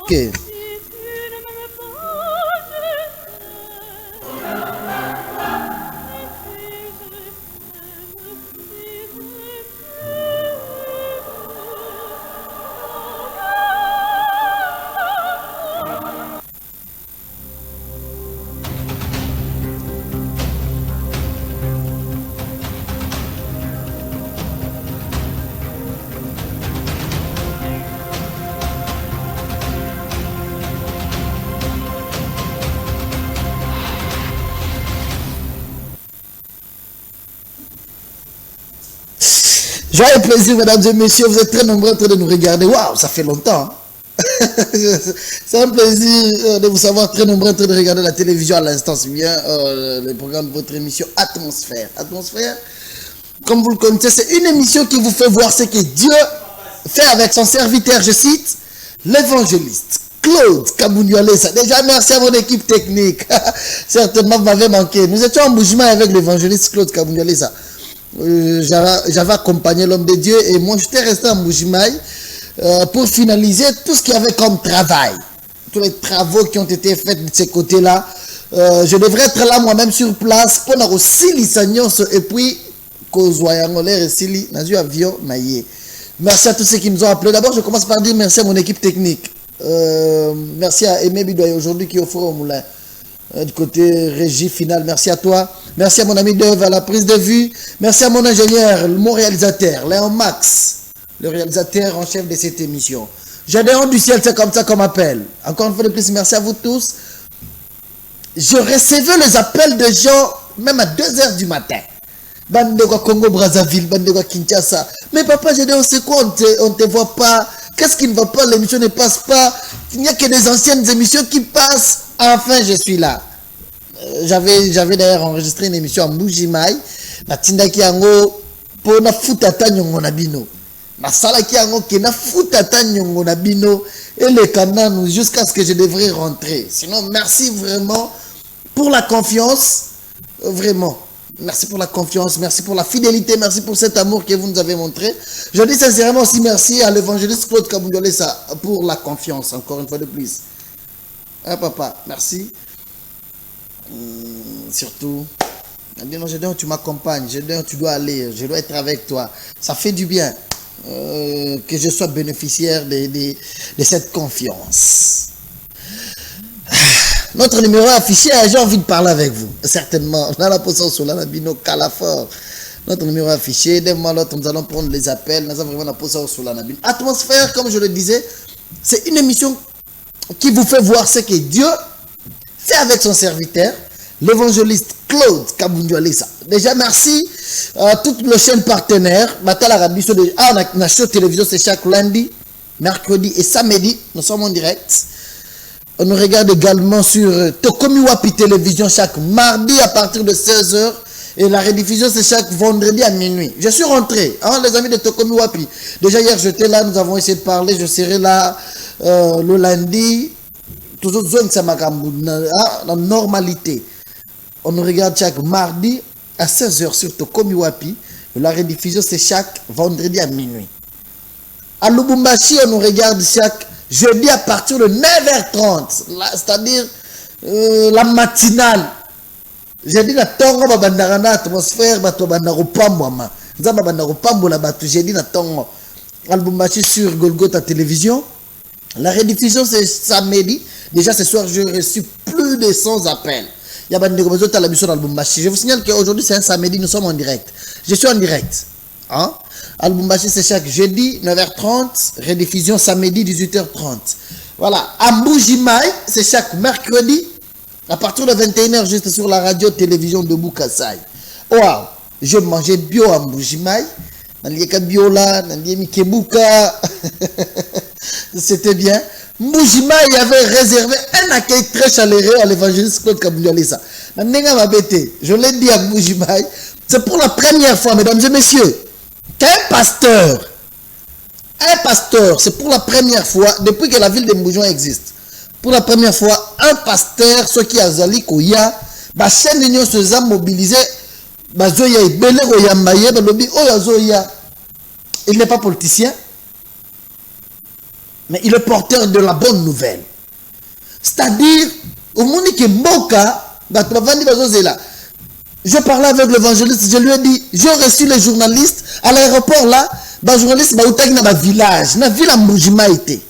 Ok. Joyeux plaisir, mesdames et messieurs, vous êtes très nombreux en train de nous regarder. Waouh, ça fait longtemps. C'est un plaisir de vous savoir très nombreux en train de regarder la télévision à l'instant. C'est bien le programme de votre émission Atmosphère. Atmosphère, comme vous le connaissez, c'est une émission qui vous fait voir ce que Dieu fait avec son serviteur, je cite, l'évangéliste Claude Kabounyolesa. Déjà, merci à mon équipe technique. Certainement, vous m'avez manqué. Nous étions en mouvement avec l'évangéliste Claude Kabounyolesa. J'avais accompagné l'homme de Dieu et moi j'étais resté en Mbujimaï pour finaliser tout ce qu'il y avait comme travail, tous les travaux qui ont été faits de ces côtés-là. Je devrais être là moi-même sur place pour nous aussi et puis avion. Merci à tous ceux qui nous ont appelés. D'abord, je commence par dire merci à mon équipe technique. Merci à Aimé Bidoye aujourd'hui qui offre au moulin. Du côté régie finale, merci à toi. Merci à mon ami Dove à la prise de vue. Merci à mon ingénieur, mon réalisateur, Léon Max, le réalisateur en chef de cette émission. Gédéon du ciel, c'est comme ça qu'on m'appelle. Encore une fois de plus, merci à vous tous. Je recevais les appels de gens, même à 2h du matin. Bandego Congo Brazzaville, Bandego Kinshasa. Mais papa, Gédéon, c'est quoi? On te voit pas. Qu'est-ce qui ne va pas? L'émission ne passe pas. Il n'y a que des anciennes émissions qui passent. Enfin, je suis là. J'avais d'ailleurs enregistré une émission en Mbujimaï. Na tindaki yango po na futata nyongo na bino. Na salaki yango ke na futata nyongo na bino et les canaux jusqu'à ce que je devrais rentrer. Sinon, merci vraiment pour la confiance. Vraiment. Merci pour la confiance, merci pour la fidélité, merci pour cet amour que vous nous avez montré. Je dis sincèrement aussi merci à l'évangéliste Claude Kabounyolesa pour la confiance, encore une fois de plus. Hein, papa, merci. Surtout, Gédéon, tu m'accompagnes, Gédéon, tu dois aller, je dois être avec toi. Ça fait du bien que je sois bénéficiaire de cette confiance. Notre numéro affiché, j'ai envie de parler avec vous. Certainement. On a la position sur la bino Calafor. Notre numéro affiché. Dès moi l'autre, nous allons prendre les appels. Nous avons vraiment la position sur la bino. Atmosphère, comme je le disais, c'est une émission qui vous fait voir ce que Dieu fait avec son serviteur, l'évangéliste Claude Kabounyolesa. Déjà, merci à toutes les chaînes partenaires. Matal Arabi, on a show télévision, c'est chaque lundi, mercredi et samedi. Nous sommes en direct. On nous regarde également sur Tokomi Wapi Télévision chaque mardi à partir de 16h. Et la rediffusion, c'est chaque vendredi à minuit. Je suis rentré, hein, les amis de Tokomi Wapi. Déjà hier, j'étais là, nous avons essayé de parler. Je serai là le lundi. Toujours zone Samakambu, la normalité. On nous regarde chaque mardi à 16h sur Tokomi Wapi. La rediffusion, c'est chaque vendredi à minuit. À Lubumbashi, on nous regarde chaque jeudi à partir de 9h30, c'est-à-dire la matinale. J'ai dit la tongo babandarana atmosphère bato bandaro pambwama. Nzamba bandaro pambola bato j'ai dit la tongo. Albumbachi sur Golgotha Télévision. La rediffusion c'est samedi. Déjà ce soir j'ai reçu plus de 100 appels. Il y a bandego besoin de la mission d'Albumbachi. Je vous signale qu'aujourd'hui c'est un samedi, nous sommes en direct. Je suis en direct. Hein? Albumbachi c'est chaque jeudi 9h30, rediffusion samedi 18h30. Voilà, à Mbujimaï c'est chaque mercredi à partir de 21h juste sur la radio télévision de Bukasai. Waouh, je mangeais bio à Mbujimaï, nalieka bio là, naliemi kebuka. C'était bien. Mbujimaï avait réservé un accueil très chaleureux à l'évangéliste Claude Kabounyolesa. Je l'ai dit à Mbujimaï, c'est pour la première fois, mesdames et messieurs, qu'un pasteur, c'est pour la première fois, depuis que la ville de Mbujimaï existe, pour la première fois, un pasteur, ceux qui a zali koya, ba chaîne d'union se a mobilisé, ba zoya ibele koya maye, ba lobi oya zoya. Il n'est pas politicien. mais il est porteur de la bonne nouvelle. C'est-à-dire, au monde qui Mboka, je parlais avec l'évangéliste, je lui ai dit, j'ai reçu les journalistes à l'aéroport là, les journalistes qui dans un village, dans la ville à Mbujimaïté.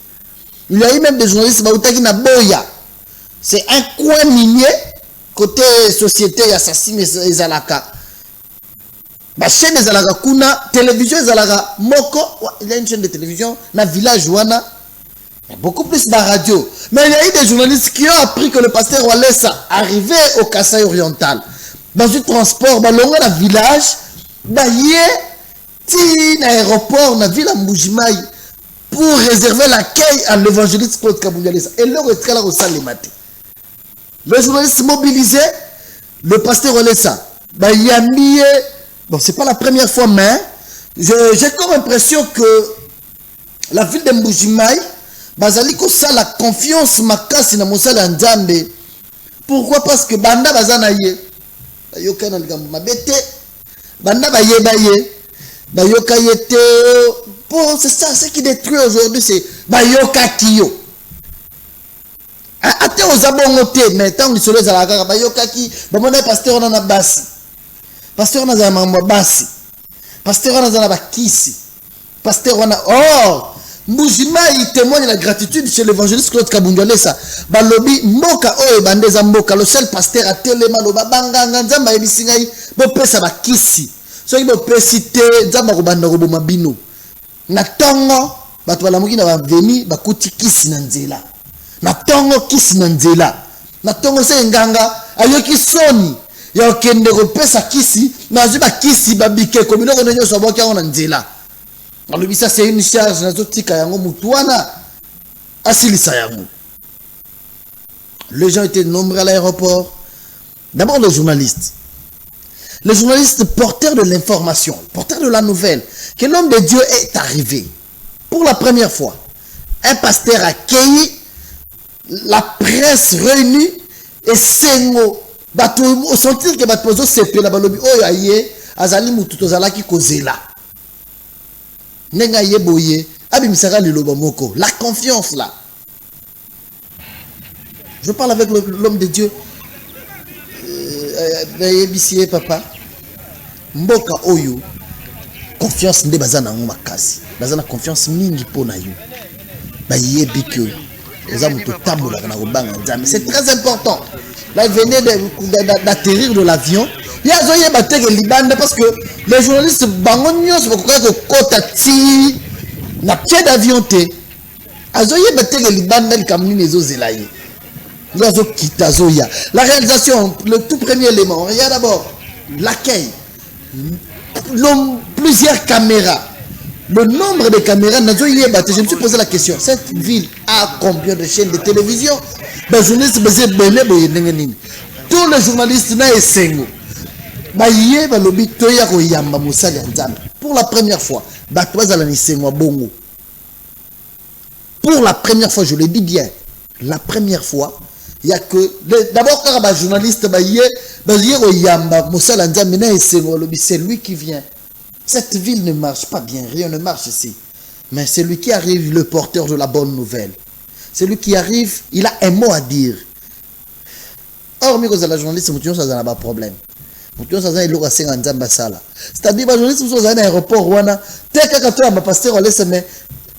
Il y a eu même des journalistes qui dans Boya. C'est un coin minier, côté société assassine et Zalaka. La chaîne des Zalaka Kuna, télévision Zalaka Moko, il y a une chaîne de télévision dans le village Ouana. Beaucoup plus de radio. Mais il y a eu des journalistes qui ont appris que le pasteur Walesa arrivait au Kasaï oriental. Dans un transport, dans le village, dans l'aéroport, dans la ville à Mbujimaï, pour réserver l'accueil à l'évangéliste Claude Kabounyalesa. Et là, on est là au Salématé. Les journalistes mobilisés, le pasteur Walesa, il y a mis. Bon, c'est pas la première fois, mais j'ai comme l'impression que la ville de Mbujimaï, bazali ko ça la confiance makasi na mosala nzambe. Pourquoi? Parce que banda bazana ye bayoka na likambo mabete, banda bayeba ye bayoka yete. Bon, c'est ça ce qui détruit aujourd'hui, c'est bayoka kiyo ate ozabongo te, mais tant que solo za la bayoka ki bamona pasteur na basi, pasteur na za mambo basi, pasteur na za bakisi, pasteur na oh Mbujimaï témoigne la gratitude chez l'évangéliste Claude Kabounyalesa. Balobi mboka oyo bandeza mboka, le seul pasteur a telema loba banganga nzamba ebisingai bo pesa bakisi. Soki bo pesite nzamba ko banda ko boma bino. Na tongo bato balamuki na baveni bakuti kisi na nzela. Na tongo kisi na nzela. Na tongo se nganga ayoki soni ya okende ko pesa kisi na zuba kisi babike ko bino ko nyo so boki na nzela. Alors, ça c'est une charge les gens étaient nombreux à l'aéroport. D'abord les journalistes. Les journalistes porteurs de l'information, porteurs de la nouvelle, que l'homme de Dieu est arrivé. Pour la première fois, un pasteur accueilli, la presse réunie, et Sengo, au sentir que Batpozo sepe la balobi, oh aye, azali mututo zalaki kozela. La confiance là. Je parle avec l'homme de Dieu. Papa. Mboka oyo. Confiance nde bazana makasi. Bazana confiance mingi pona yo. Bayebi que c'est très important. Là, il venait d'atterrir de l'avion. Il y a parce que les journalistes bangonios na pied d'avion te. La réalisation, le tout premier élément, regarde d'abord l'accueil, plusieurs caméras. Le nombre de caméras, je me suis posé la question, cette ville a combien de chaînes de télévision? Tous les journalistes pour la première fois, pour la première fois, je le dis bien, la première fois, il y a que d'abord quand les journalistes c'est lui qui vient. Cette ville ne marche pas bien, rien ne marche ici. Mais c'est lui qui arrive, le porteur de la bonne nouvelle. C'est lui qui arrive, il a un mot à dire. Or, la journaliste, ça n'a pas de problème. C'est-à-dire, les journalistes sont dans un aéroport, tel que pasteur mais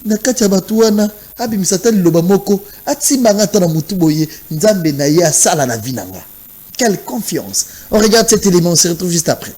nakati ya batu wana abimisata liloba moko atimanga tana mutu boye nzambe na ye asala na vinanga. Quelle confiance. On regarde cet élément, on se retrouve juste après.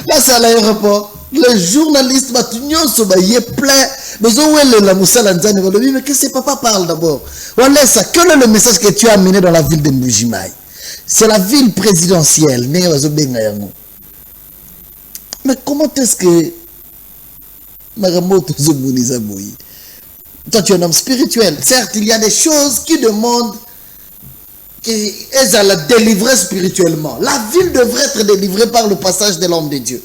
Là, c'est à l'aéroport. Les journalistes, il est plein. Mais qu'est-ce que papa parle d'abord? Quel est le message que tu as amené dans la ville de Mbujimaï? C'est la ville présidentielle. Mais comment est-ce que toi, tu es un homme spirituel. Certes, il y a des choses qui demandent qu'elles à la délivrer spirituellement. La ville devrait être délivrée par le passage de l'homme de Dieu.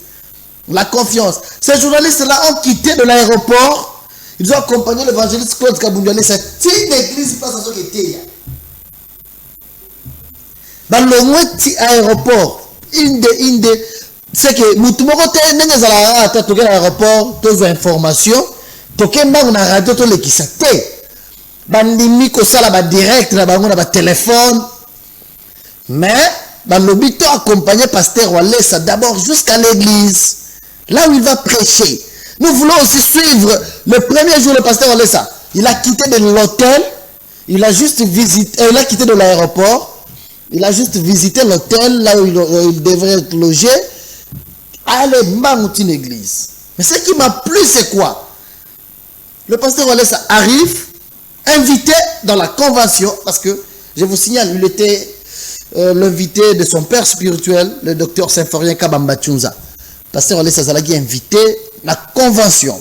La confiance. Ces journalistes-là ont quitté de l'aéroport. Ils ont accompagné l'évangéliste Claude Kabundiale. C'est une église place à ce qui était. Dans le aéroport, c'est que nous avons à l'aéroport, toutes les informations, toutes les radio, toutes les qui s'attendent. Bandimi ko sala ba direct na bango na ba téléphone, mais l'obito accompagné pasteur Walesa d'abord jusqu'à l'église là où il va prêcher. Nous voulons aussi suivre le premier jour. Le pasteur Walesa, il a quitté de l'hôtel, il a juste visité, il a quitté de l'aéroport, il a juste visité l'hôtel là où il devrait être logé. Allez, mangouti une église. Mais ce qui m'a plu, c'est quoi? Le pasteur Walesa arrive invité dans la convention, parce que, je vous signale, il était l'invité de son père spirituel, le docteur Symphorien Kabamba Tchunza. Pasteur Walesa Zalagi invité la convention.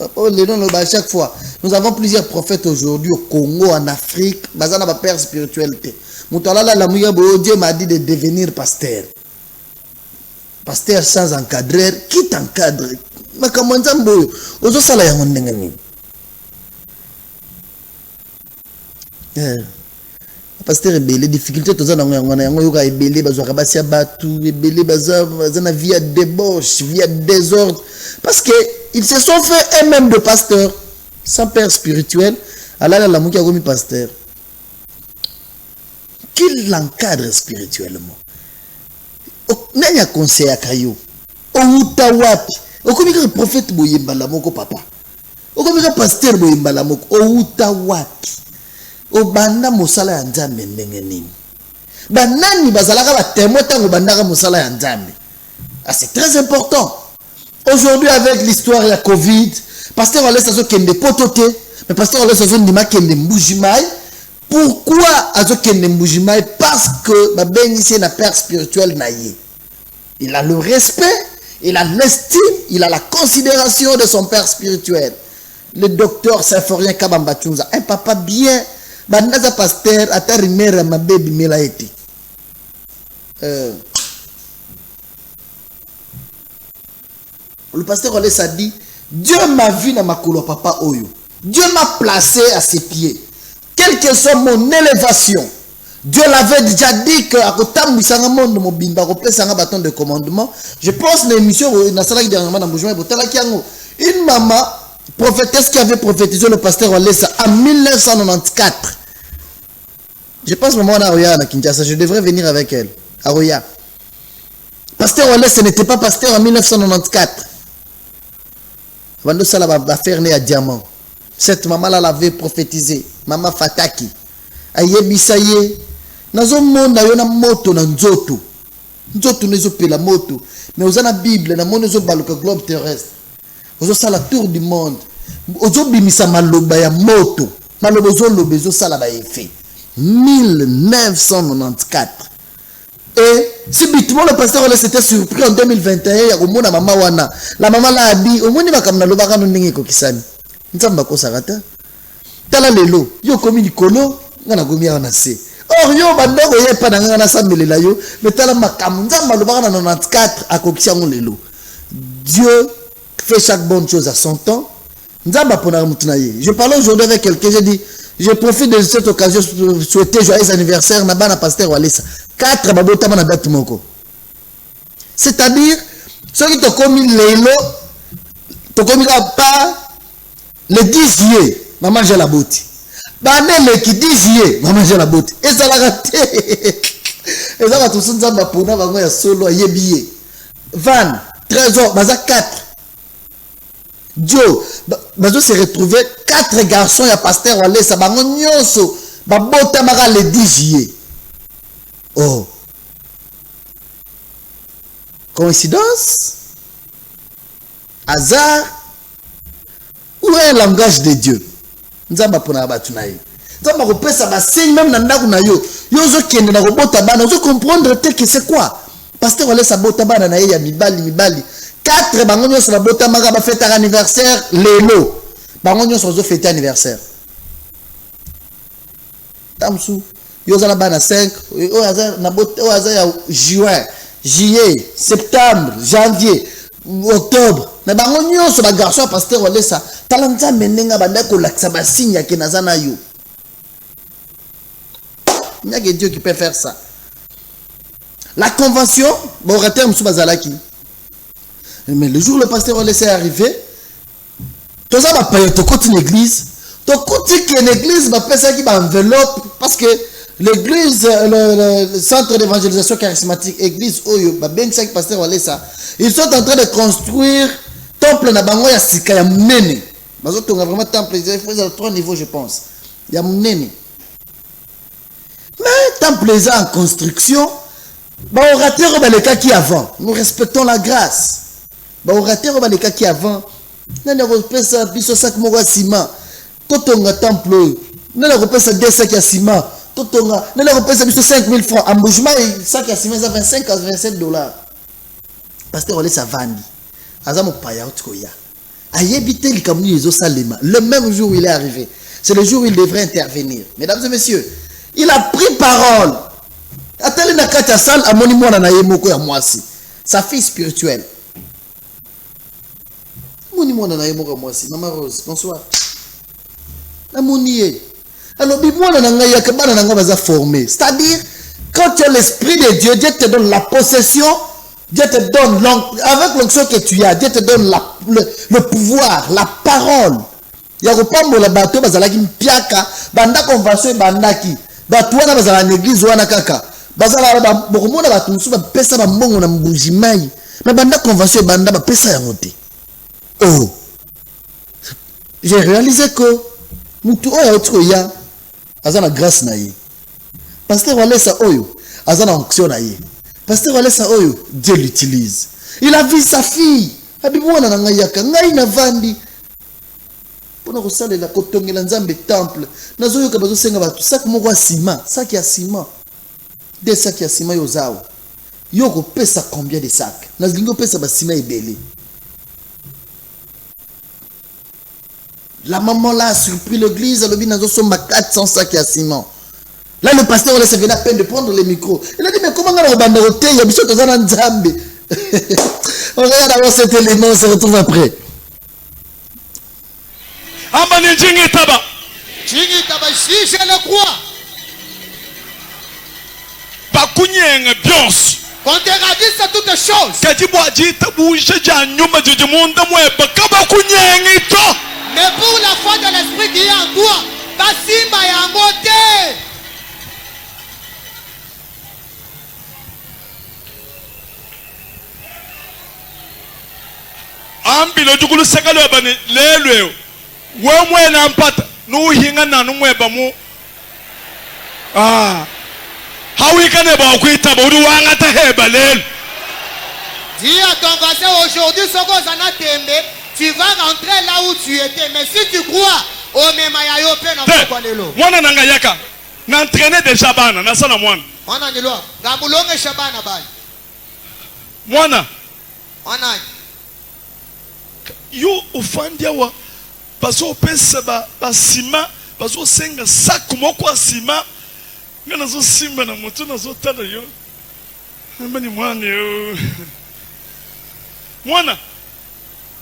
À chaque fois, nous avons plusieurs prophètes aujourd'hui au Congo, en Afrique, basant ma père spiritualité. Dieu m'a dit de devenir pasteur. Pasteur sans encadreur, qui t'encadre? Mais comment ça me pasteur ebele difficulté toza na yango yoka ebele bazwaka basia batu ebele baza na vie à débauche, vie à désordre, parce que ils se sont fait eux-mêmes de pasteurs sans père spirituel. Alors la mouki a commis pasteur qui l'encadre spirituellement. Nanya conseil à kayo outa wapi okomika prophète boyembala moko papa okomika pasteur boyembala moko outa wapi obanda mosala ya nzambe ndenge nini banani bazalaka ba témoin tango bandaka mosala ya nzambe. C'est très important aujourd'hui avec l'histoire ya Covid. Pasteur Walesa zo kende potote, mais pasteur Walesa zo ndima kende Mbujimaï. Pourquoi azo kende Mbujimaï? Parce que ba bénissé na père spirituel na ye. Il a le respect, il a l'estime, il a la considération de son père spirituel. Le docteur Symphorien Kabamba Tchunza, un papa bien. Bandaza pasteur atarimera mabebi melaeti. Le pasteur Walesa dit, Dieu m'a vu dans ma couleur papa oyo. Dieu m'a placé à ses pieds. Quelle que soit mon élévation, Dieu l'avait déjà dit que à côté de monde mon bimba un bâton de commandement. Je pense l'émission na sala dernièrement dans Mbujimaï botala kiango. Une maman prophétesse qui avait prophétisé le pasteur Walesa en 1994. Je pense maman à Aroya à Kinshasa, je devrais venir avec elle. Aroya. Pasteur Walesa n'était pas pasteur en 1994. Avant ça, va faire né à Diamant. Cette maman-là l'avait prophétisé. Maman Fataki. Ayebisaye. Nazo monde na yona moto na nzoto. Nzoto nezo pe la moto. Mais aux la Bible, na monde nezo baluka globe terrestre. Ozo sala tour du monde. Ozo bimisa maloba ya moto. Maloba ozo lobezo sala ba effet. 1994. Et subitement le pasteur s'était surpris en 2021 ya komona mama wana. La maman l'a dit omoni makamna lobaka no ndenge ko kisani. Nzamba ko sarata. Tala lelo yo komi likolo ngana gomi na se. Or yo bandoko ye pa na ngana sambelela yo mais tala makamna nzamba lobaka na 94 akokisa ngo lelo. Dieu fait chaque bonne chose à son temps. Nzamba pona mutuna ye. Je parlais aujourd'hui avec quelqu'un, j'ai dit je profite de cette occasion pour souhaiter joyeux anniversaire na bana pasteur Walesa. 4 babotama na date moko. C'est-à-dire ceux qui te commis lelo to commis pas le 10 juillet maman j'ai la beauté. Bane le qui 10 juillet maman j'ai la beauté. Et ça la raté. Et ça va tout ça nzamba pona bango ya solo yebiye. Van trésor baza 4. Dieu bazo se retrouver 4 garçons ya pasteur Walesa bango nyonso babota maka le 10 juillet. Oh Coïncidence? Hasard? Ou un langage de Dieu? Nzamba pona batunaye. Nzamba kopesa ba signe même na ndaku na yo. Yo zo kende na robota bana, zo comprendre tel que c'est quoi? Pasteur wale sa bota bana na ye ya mibali. 4 bango nyonso ba bota maka ba fête anniversaire lelo. Bango nyonso zo fête anniversaire. Tamsu yo za na bana 5, o aza na bota o aza ya juin, juillet, septembre, janvier, octobre. Na bango nyonso ba garçon pasteur wale sa talanta menenga banda ko laksa ba signe ke nazana yo. Il n'y a que Dieu qui peut faire ça. La convention, bon, orateur M. Bazalaki. Mais le jour où le pasteur va laisser arriver, tout ça va payer, tu continues l'église. Tu continues l'église, va faire ça qui va enveloppe. Parce que l'église, le centre d'évangélisation charismatique, église, bien ça qui pasteur va laisser. Ils sont en train de construire temple na bango ya sika ya munene. Bazo tonga vraiment temple, il faut à 3 niveaux je pense. Il y a munene. Mais temple est en construction. Bah orateur ba le cas qui avant. Nous respectons la grâce. Bah orateur ba le cas qui avant. Nana repesa biso sac moko ciment. Totonga temple. Nana repesa 2 sacs à ciment. Totonga. Nana repesa biso 5000 francs. Embouchement et sac à ciment ça 25 à 27 $. Pasteur Olé ça vandi. Azamo paya otkoya. Ayebite likamuni ezo salema. Le même jour où il est arrivé. C'est le jour où il devrait intervenir. Mesdames et messieurs, il a pris parole. Atali na kati ya salle amoni mwana na ye moko ya mwasi. Sa fille spirituelle. Amoni mwana na ye moko ya mwasi. Maman Rose, bonsoir. Amoni ye. Alors bi mwana na ngai ya kabana na ngo baza formé. C'est-à-dire quand tu as l'esprit de Dieu, Dieu te donne la possession, Dieu te donne avec l'onction que tu as, Dieu te donne le pouvoir, la parole. Ya kopambola bato bazalaki mpiaka banda convention bandaki. Bato wana bazala na église wana kaka. Bazala ba bokomona bato musu ba pesa ba mbongo na mbujimai. Na banda convention banda ba pesa yango te. Oh. J'ai réalisé que mutu oyo otikoya azana grâce na ye. Pasteur Walesa oyo azana onction na ye. Pasteur Walesa oyo Dieu l'utilise. Il a vu sa fille. Abibwana na ngai yaka ngai na vandi. Pona kosalela kotongela nzambe temple nazoyoka bazosenga bato sac moko ya ciment, sac ya ciment, 2 sacs ya ciment yo zao yo kopesa combien de sacs nazingo pesa ba ciment ebele. La maman là a surpris l'église, alobi nazo somba 400 sacs ya ciment. Là le pasteur là se venait à peine de prendre le micro. Il a dit mais comment on va bande roté ya biso tozana nzambe. On regarde d'abord cet élément, on se retrouve après. Amani njingi taba si je le crois. Bakunyenga byonso Qu'on te ravisse à toutes choses. kati bwajita buje ja nyuma jeje munda mweba kabakunyenga ito. Mais pour la foi de l'esprit qui est en toi, basimba ya moté. Ambilo jukulu sekalo bane lelwe wemwe na mpata nuhinga na numweba mu hawikane ba kwita ba uri wanga ta heba lelo. Dis à ton voisin aujourd'hui ce qu'on a tembe, tu vas rentrer là où tu étais. Mais si tu crois au memayayo pe na kwa lelo. Mwana nanga yaka na entraîner déjà bana na sana mwana. Mwana ndilo ngambulonge shabana bali. Mwana Mwana yo ufandia wa baso pesa ba sima baso senga sac moko ya sima ngana zo simba na moto na zo tala yo mbani mwana yo mwana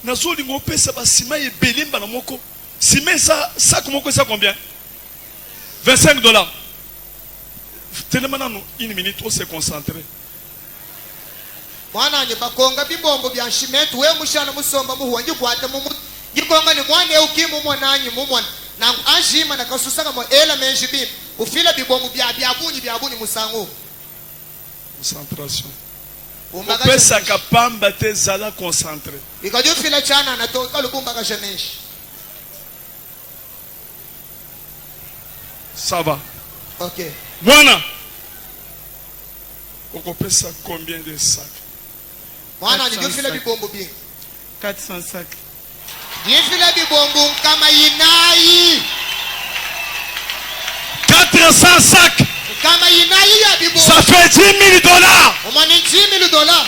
na zo lingo pesa ba sima e belimba na moko sima ça sac moko ça combien $25. Tellement non une minute on se concentrer. Mwana nye bakonga bibombo bya shimetu we mushana musomba muhwanji kwate mu gikonga ni mwana ukimu mwananyi mumwana na anjima na kasusanga mo ela menjibi ufila bibombo bya bunyi musango Concentration. Pesa kapamba te zala concentré. Bikajo fila chana na to kalubumba ka jemesh. Ça va. OK. Mwana. On pesa combien de sacs? mwana njifile bibombo bingi 405. njifile bibombo kama inayi 400 sacs. kama inayi ya bibombo Ça fait 10 000 $. omani $10,000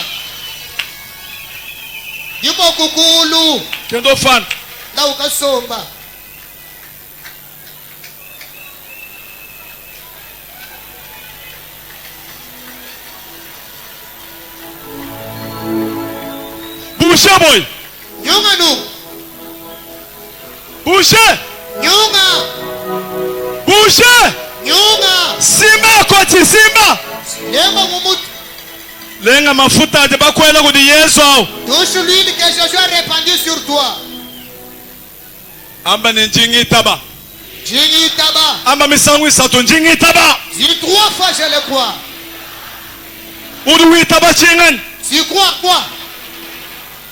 yiko kukulu Kendo fan. la ukasomba Boucher boy. nyunga nu Boucher. nyunga Boucher. nyunga Simba koti simba. lenga mumutu Lenga mafuta de bakwela kudi Yesu. touche l'huile que Jésus a répandue sur toi Amba ni njingi taba. jingi taba Amba misangu isato njingi taba. dis 3 fois je le crois Udu taba chingan. tu crois quoi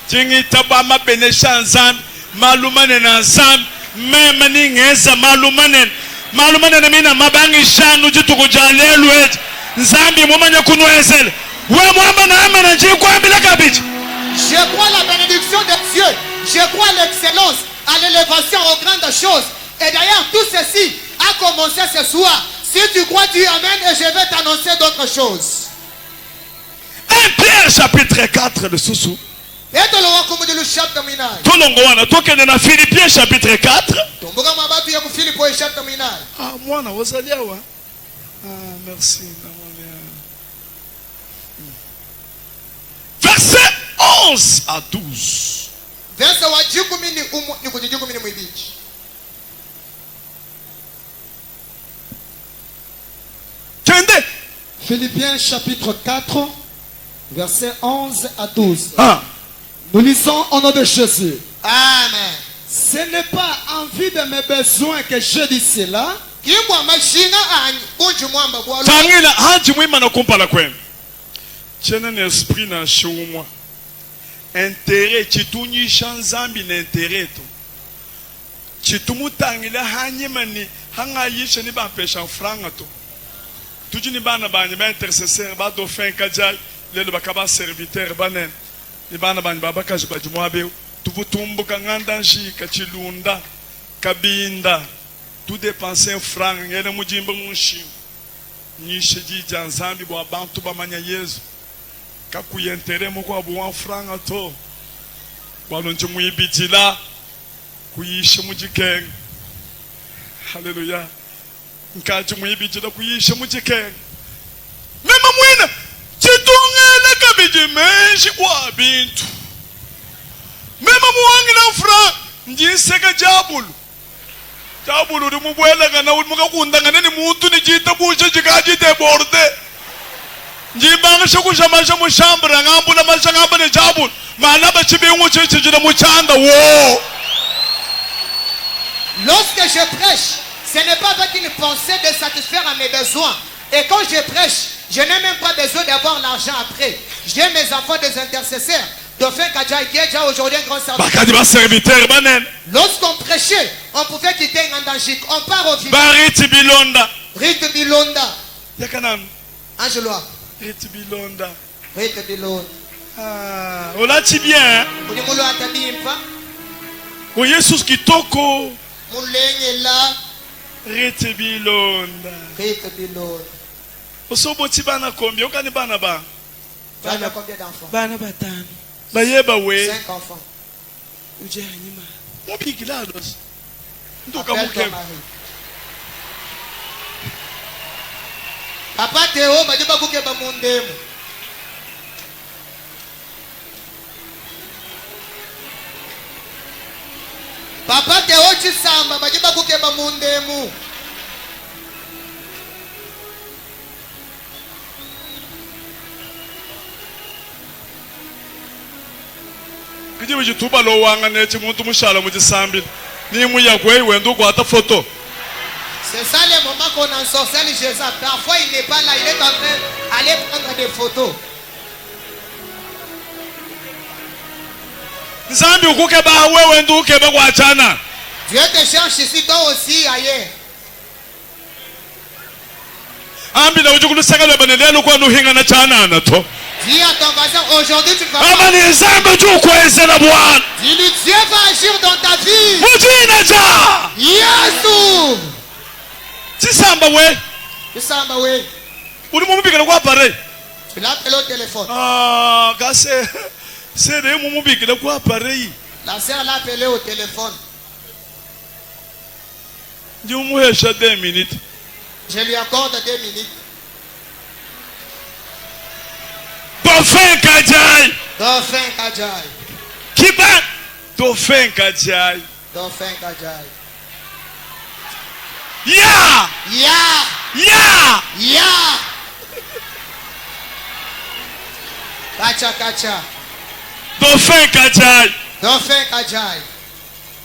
Jingi taba mabenesha nzam. Malumane na nzam. Meme ni ngeza malumane. Malumane na mina mabangi shanu jitu kujalelu eti. Nzambi mumanya kunwezele. We mwamba na ama na jikwa mbila kabichi. je crois la bénédiction de Dieu je crois l'excellence à l'élévation aux grandes choses et d'ailleurs tout ceci a commencé ce soir si tu crois tu amènes et je vais t'annoncer d'autres choses 1 Pierre chapitre 4 de Soussou. eto lo wako mudulu chapter minai Tolongo wana tokende na Philippiens chapitre 4. tumbuka mabatu ya kufilipo chapter minai Ah mwana wazalia wa. Ah merci. Verset 11 à 12. verse wa jikumi ni umu ni kujijikumi ni mwibichi Kende. Philippiens chapitre 4, versets 11 à 12. Ah. Nous lisons au nom de Jésus. amen Ce n'est pas en vue de mes besoins que je dis cela, kimbwa mashinga anyi unji mwamba kwa lo Tangila haji mwima na kumpala kwenu. Chena na esprit na shumwa. Intérêt chitunyisha nzambi na intérêt to. Chitumutangila hanyima ni hanga yisha ni ba pesha franga to. Tuji ni bana banye ba intercesseur ba do fin kajal lelo bakaba serviteur banen. Ni bana banye baba kaji bajumwabe tuvutumbu kangandanji kachilunda kabinda tout dépenser franc ngene mujimba munshi nyishe jija nzambi bwa bantu bamanya Yesu kakuyentere mu kwa bwa franc ato balonje muyibijila kuyishe mujikeng haleluya nkaje muyibijila kuyishe mujikeng mema mwina chitungele kabiji menshi kwa bintu mema muwangi na franc njiseka jabulu Jabulu ni mubwela kana ulmuka kundanga ni muntu ni jita busha jikaji te borde. Njibanga shakusha masha mushambra ngambula masha ngamba ni jabulu. Mana ba chibingu chichijina muchanda wo. lorsque je prêche ce n'est pas avec une pensée de satisfaire à mes besoins et quand je prêche je n'ai même pas besoin d'avoir l'argent après j'ai mes enfants des intercesseurs Dauphin Kadja qui est déjà aujourd'hui un grand serviteur. Bakadi ba serviteur banen. Lorsqu'on prêchait, on pouvait quitter Ngandangik. On part au village. Bariti bilonda. Rite Bilonda. Yakanam. Angeloa. Riti bilonda. Rite Bilonda. Ah, olati bien. Unimulo atabimpa. O Yesus kitoko. Mulenge la. Riti bilonda. Rite Bilonda. Osoboti bana kombi okani bana ba. Bana combien d'enfants? Bana batano. Bayeba we. 5 enfants. Uje hanyuma. Mobigilados. Ndoka Appelle ton muke. mari. Papa Théo, majiba kuke ba mundemu. Papa Théo chisamba, majiba kuke ba mundemu. Kijibu jituba lo wanga nechi muntu mushala mujisambi. Ni muya kwe wendo kwa ata photo. C'est ça le moment qu'on ensorcelle Jésus. Parfois il n'est pas là, il est en train d'aller prendre des photos. Nzambi ukuke ba wewe ndu ukebe kwa chana. Dieu te cherche ici, toi aussi ailleurs. Ambi na ujukulu sakale banelelo kwa nuhinga na chana na to. Dis à ton voisin, aujourd'hui tu ne vas ama pas. ni nzambe gyukwezera bwana Dis-lui, Dieu va agir dans ta vie. muzina ja Yesu. tisamba we Kisamba we. uri mumubikira kwa pare Tu l'appelles au téléphone. kase sere mumubikira kwa pare La sœur l'a appelé au téléphone. ndi umuhesha 2 minutes Je lui accorde 2 minutes. dauphin kajai Dauphin Kajai. kiba dauphin kajai Dauphin Kajai. ya Ya. ya Ya. Kacha Kacha. dauphin kajai Dauphin Kajai.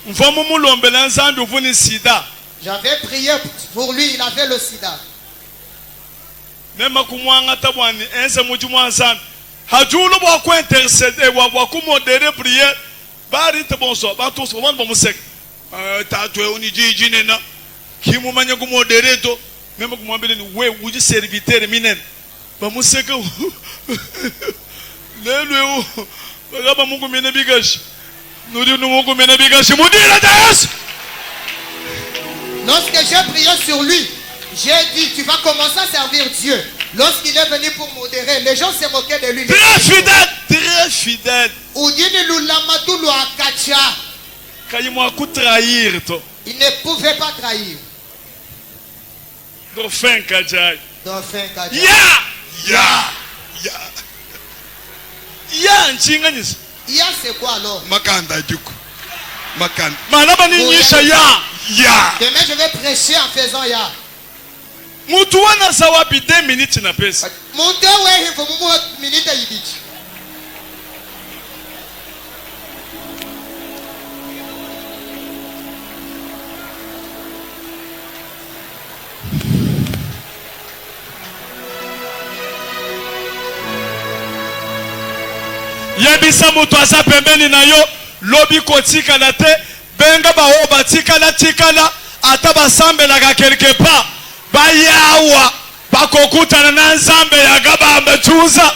mva mumulombela nzambe uvuni sida J'avais prié pour lui, il avait le sida. nema kumwangata bwani ense muji mwa nzambe hajulo bwa ku intercede bwa ku modere prière bari te bonso ba to so wan bomusek ta to uni jiji nena kimu manya ku modere to nema kumwambele ni we uji serviteur minen ba museka lelo bagaba mungu mena bigashi nuri no mungu mena bigashi mudira das. Lorsque j'ai prié sur lui, j'ai dit, tu vas commencer à servir Dieu. Lorsqu'il est venu pour modérer, les gens se moquaient de lui. Très fidèle, très fidèle. Udini Lulamadulu Akacha. Kayimwa ku trahir to. Il ne pouvait pas trahir. Dauphin Kajai. Dauphin Kajai. Ya nchinganisa. Ya, c'est quoi alors? Makanda juku. Makanda. Malaba ni nyisha ya. Demain, je vais prêcher en faisant ya. Mutu wana sawapi 2 minutes na pesa. Monte wewe hivyo mumu minute ibichi. Yebisa mutu asa pembeni na yo lobi kotika na te benga baho batika na tikala ata basambelaka quelque part bayawa bakokutana na nzambe ya gabamba tuza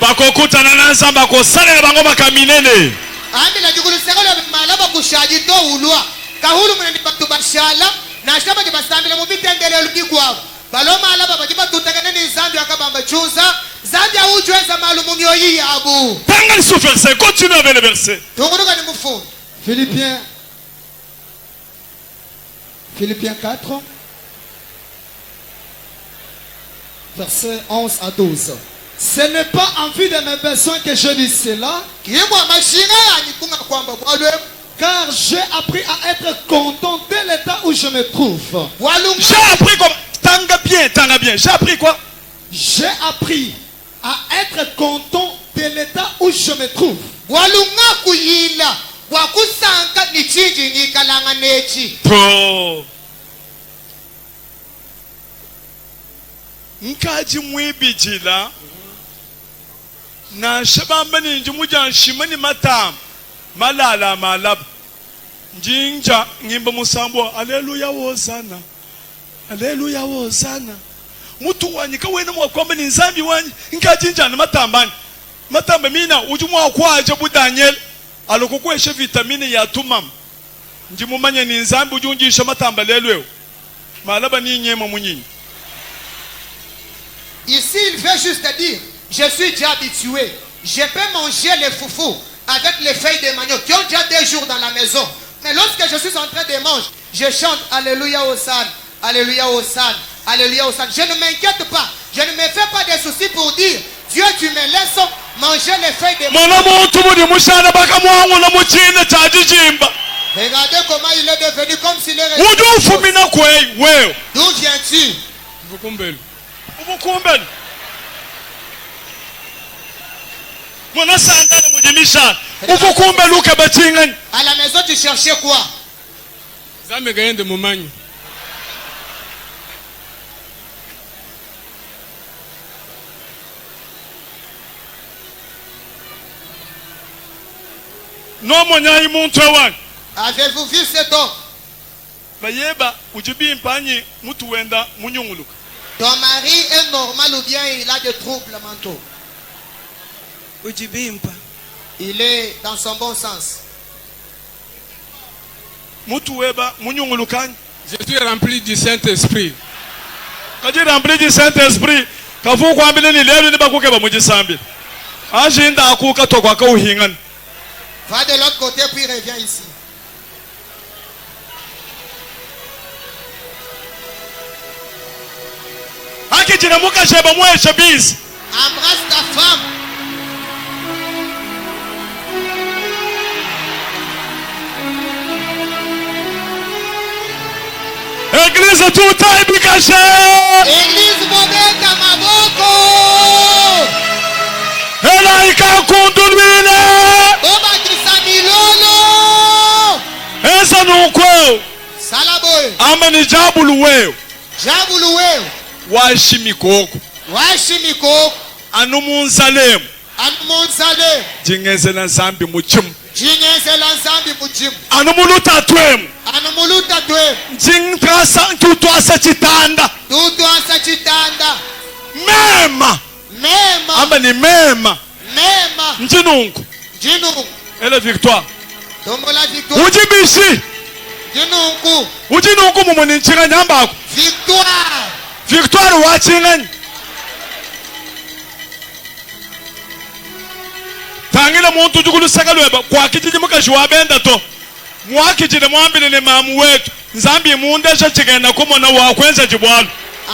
bakokutana na nzambe akosalela bango makaminene Ambi na jukulu sekolo malaba kushaji to ulua. Kahulu mwendi batu bashala. Na shaba di basambi na mubitendele ulukigwa. Baloma alaba bajiba tutakane ni zambi akabamba chuza. Zambi aujueza malumu myoyi ya abu. tanga ni sous verset continue avec le verset Tunguruka ni mufu. Philippiens 4, versets 11 à 12. Ce n'est pas en vue de mes besoins que je dis cela, Kiemwa mashina ya nikunga kwamba walwe. car j'ai appris à être content de l'état où je me trouve. Walunga. j'ai appris quoi tanga bien j'ai appris quoi J'ai appris à être content de l'état où je me trouve. Walunga kuyila. Wakusanka ni chinji ni kalanga nechi. to nkaji mwibijila na shabambani njimuja nshimani matam malala malab njinja ngimba musambo aleluya wozana aleluya wozana mutu wanyika wena mwakwamba ni nzambi wanyi nkajinja na matambani matamba mina ujumwa kwaje bu Daniel alokukweshe vitamini ya tumam njimumanya ni nzambi ujunjisha matamba lelwe malaba ni nyema munyinyi. Ici, il veut juste dire, je suis déjà habitué. Je peux manger les foufous avec les feuilles de manioc qui ont déjà 2 jours dans la maison. Mais lorsque je suis en train de manger, je chante Alléluia Hosanna, Alléluia Hosanna, Alléluia Hosanna. Je ne m'inquiète pas. Je ne me fais pas de soucis pour dire, Dieu, tu me laisses manger les feuilles de manioc. Regardez comment il est devenu comme s'il est resté. D'où viens-tu? Ubukumbeni mwana sandane mujimisha ubukumbeni ukabatingani À la maison, tu cherchais quoi? Zambe gaende mumanyi. no mwanyayi muntu wani Avez-vous vu cet homme? bayeba ujibi mpanyi mutu wenda munyunguluka Ton mari est normal ou bien il a des troubles mentaux? ujibimpa. Il est dans son bon sens. Mutu weba munyungulukani. Je suis rempli du Saint-Esprit. Kaji rempli du Saint-Esprit. Kafu kwambile ni lelo ni bakuke ba mujisambi. Ajinda akuka tokwa ka uhingan. Va de l'autre côté puis reviens ici. Akijina muka sheba mwe shabiz. Embrasse ta femme. Église tout ibikashe. Église Bobeka Maboko. Ela ikakundulwile. Boba Kisamilolo. Esa nukweo. Salaboy. Amba ni jabulu weo. Jabuluwe. Washimikoko. Washimiko. Anumunsalem. Anmunzale. Jingezela nsambi muchimu. Jinyeze lanzambi mujimu. Anumuluta twemu. Anumuluta dwe. Jingkasa tutwasa chitanda. Dudu ansa chitanda. Mema. Mema. Amba ni mema. Mema. Njinungu. Jinu. Ele victoire. Tombo la victoire. Ujibishi. Jinungu. Ujinungu mumuni nchinga nyambako. Victoire. Victoire wachingani. Tangile muntu jukulusaka lweba kwa kijiji mukashi wabenda to. Mwakijile mwambile ni mamu wetu. Nzambi mundesha chigenda kumona wakwenza jibwalu.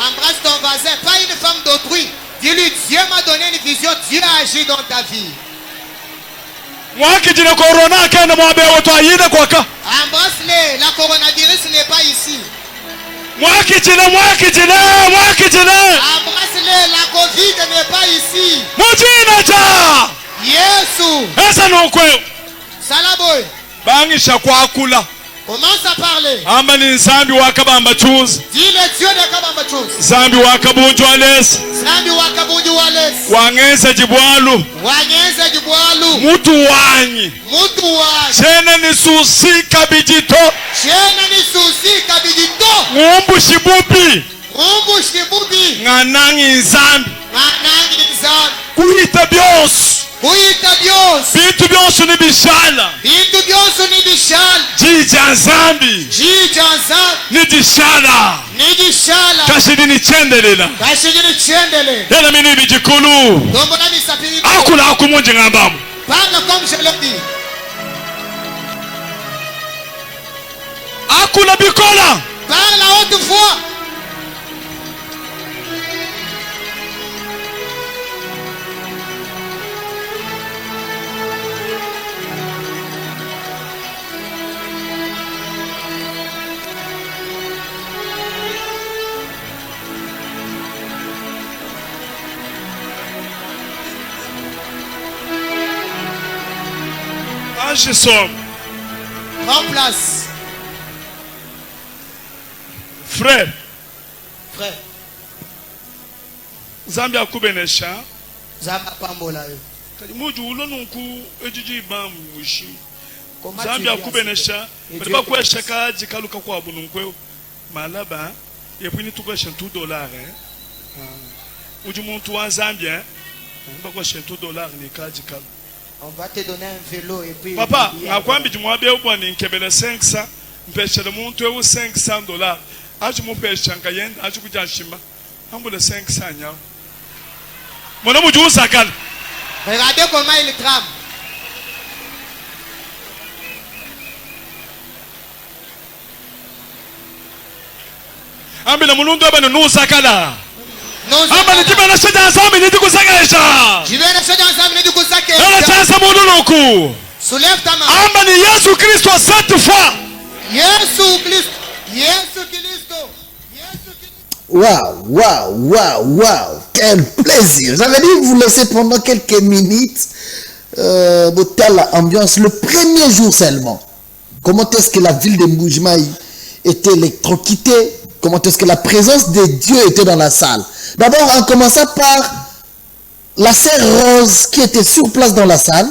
Embrasse ton voisin, pas une femme d'autrui. Dis-lui, Dieu m'a donné une vision, Dieu a agi dans ta vie. Mwakijile corona kenda mwabewo to ayide kwaka. Embrasse-les, la coronavirus n'est pas ici. Mwakijile. Embrasse-les, la Covid n'est pas ici. Mujina cha. Yesu. Esa nukweo. Salaboy. Bangisha kwakula. Commence à parler. Amba ni nzambi wakabamba chuzi. Dis le Dieu de Kabamba Chose. Nzambi wakabunjwa lesi. Zambi wakabuji wales. Wangeza jibwalu. Wanyeze jibwalu. Mutu wanyi. Mutu wa. Chene ni susi kabijito. Chena ni susi kabijito. Ngumbu shibupi. Rumbu shibubi. Nganangi nzambi. Manangi nzambi. Kuhita byonsu. Kuita Dios. Bitu byonsu ni bishala. Bintu byose ni bishal. Jija nzambi. Jijanza. Ni dishala. Ni gishala. Kashidi ni chendelela. Kashigiri chendele. Yela mini bijikulu. Dombo na misapiri. Akula akumunji ngambamu. Parle comme je l'ai dit. Akula bikola. Parle à haute voix. Ange som. Prends place. Frère. Frère. Nzambi akubenesha. Zamba pambola yo. Muju ulo nunku ejiji bamu wishi. Comment Nzambi tu vis akubenesha. Et Baliba Dieu kwesha kaji kaluka kwa bununkwe. Malaba. Yepwini tukwesha $2. Uju muntu wa Zambia. Bakwesha $2 ni kaji kalu. On va te donner un vélo et puis. Papa, ngakwambi jimwabe ubwani nkebele 500. Mpeshele muntu ewu $500. Aji mupesha nkayenda. Aji kujanshima. Ambule 500 nyao. Mwana muju usakala. Regardez comment il trame. Ambile mulundu ebe nusakala. Non, Amba nitibana shida nzambi nitikusakesha. je vais acheter ensemble du Kousake. Ela chasa munuluku. Soulève ta main. Amba ni Yesu Kristo cette fois. Yesu Christ. Yesu Christo. Yesu Christ. Waouh. Quel plaisir. J'avais dit vous laisser pendant quelques minutes. Ambiance. Le premier jour seulement. Comment est-ce que la ville de Mboujmaï était électrocutée? Comment est-ce que la présence de Dieu était dans la salle? D'abord, en commençant par la sœur Rose qui était sur place dans la salle.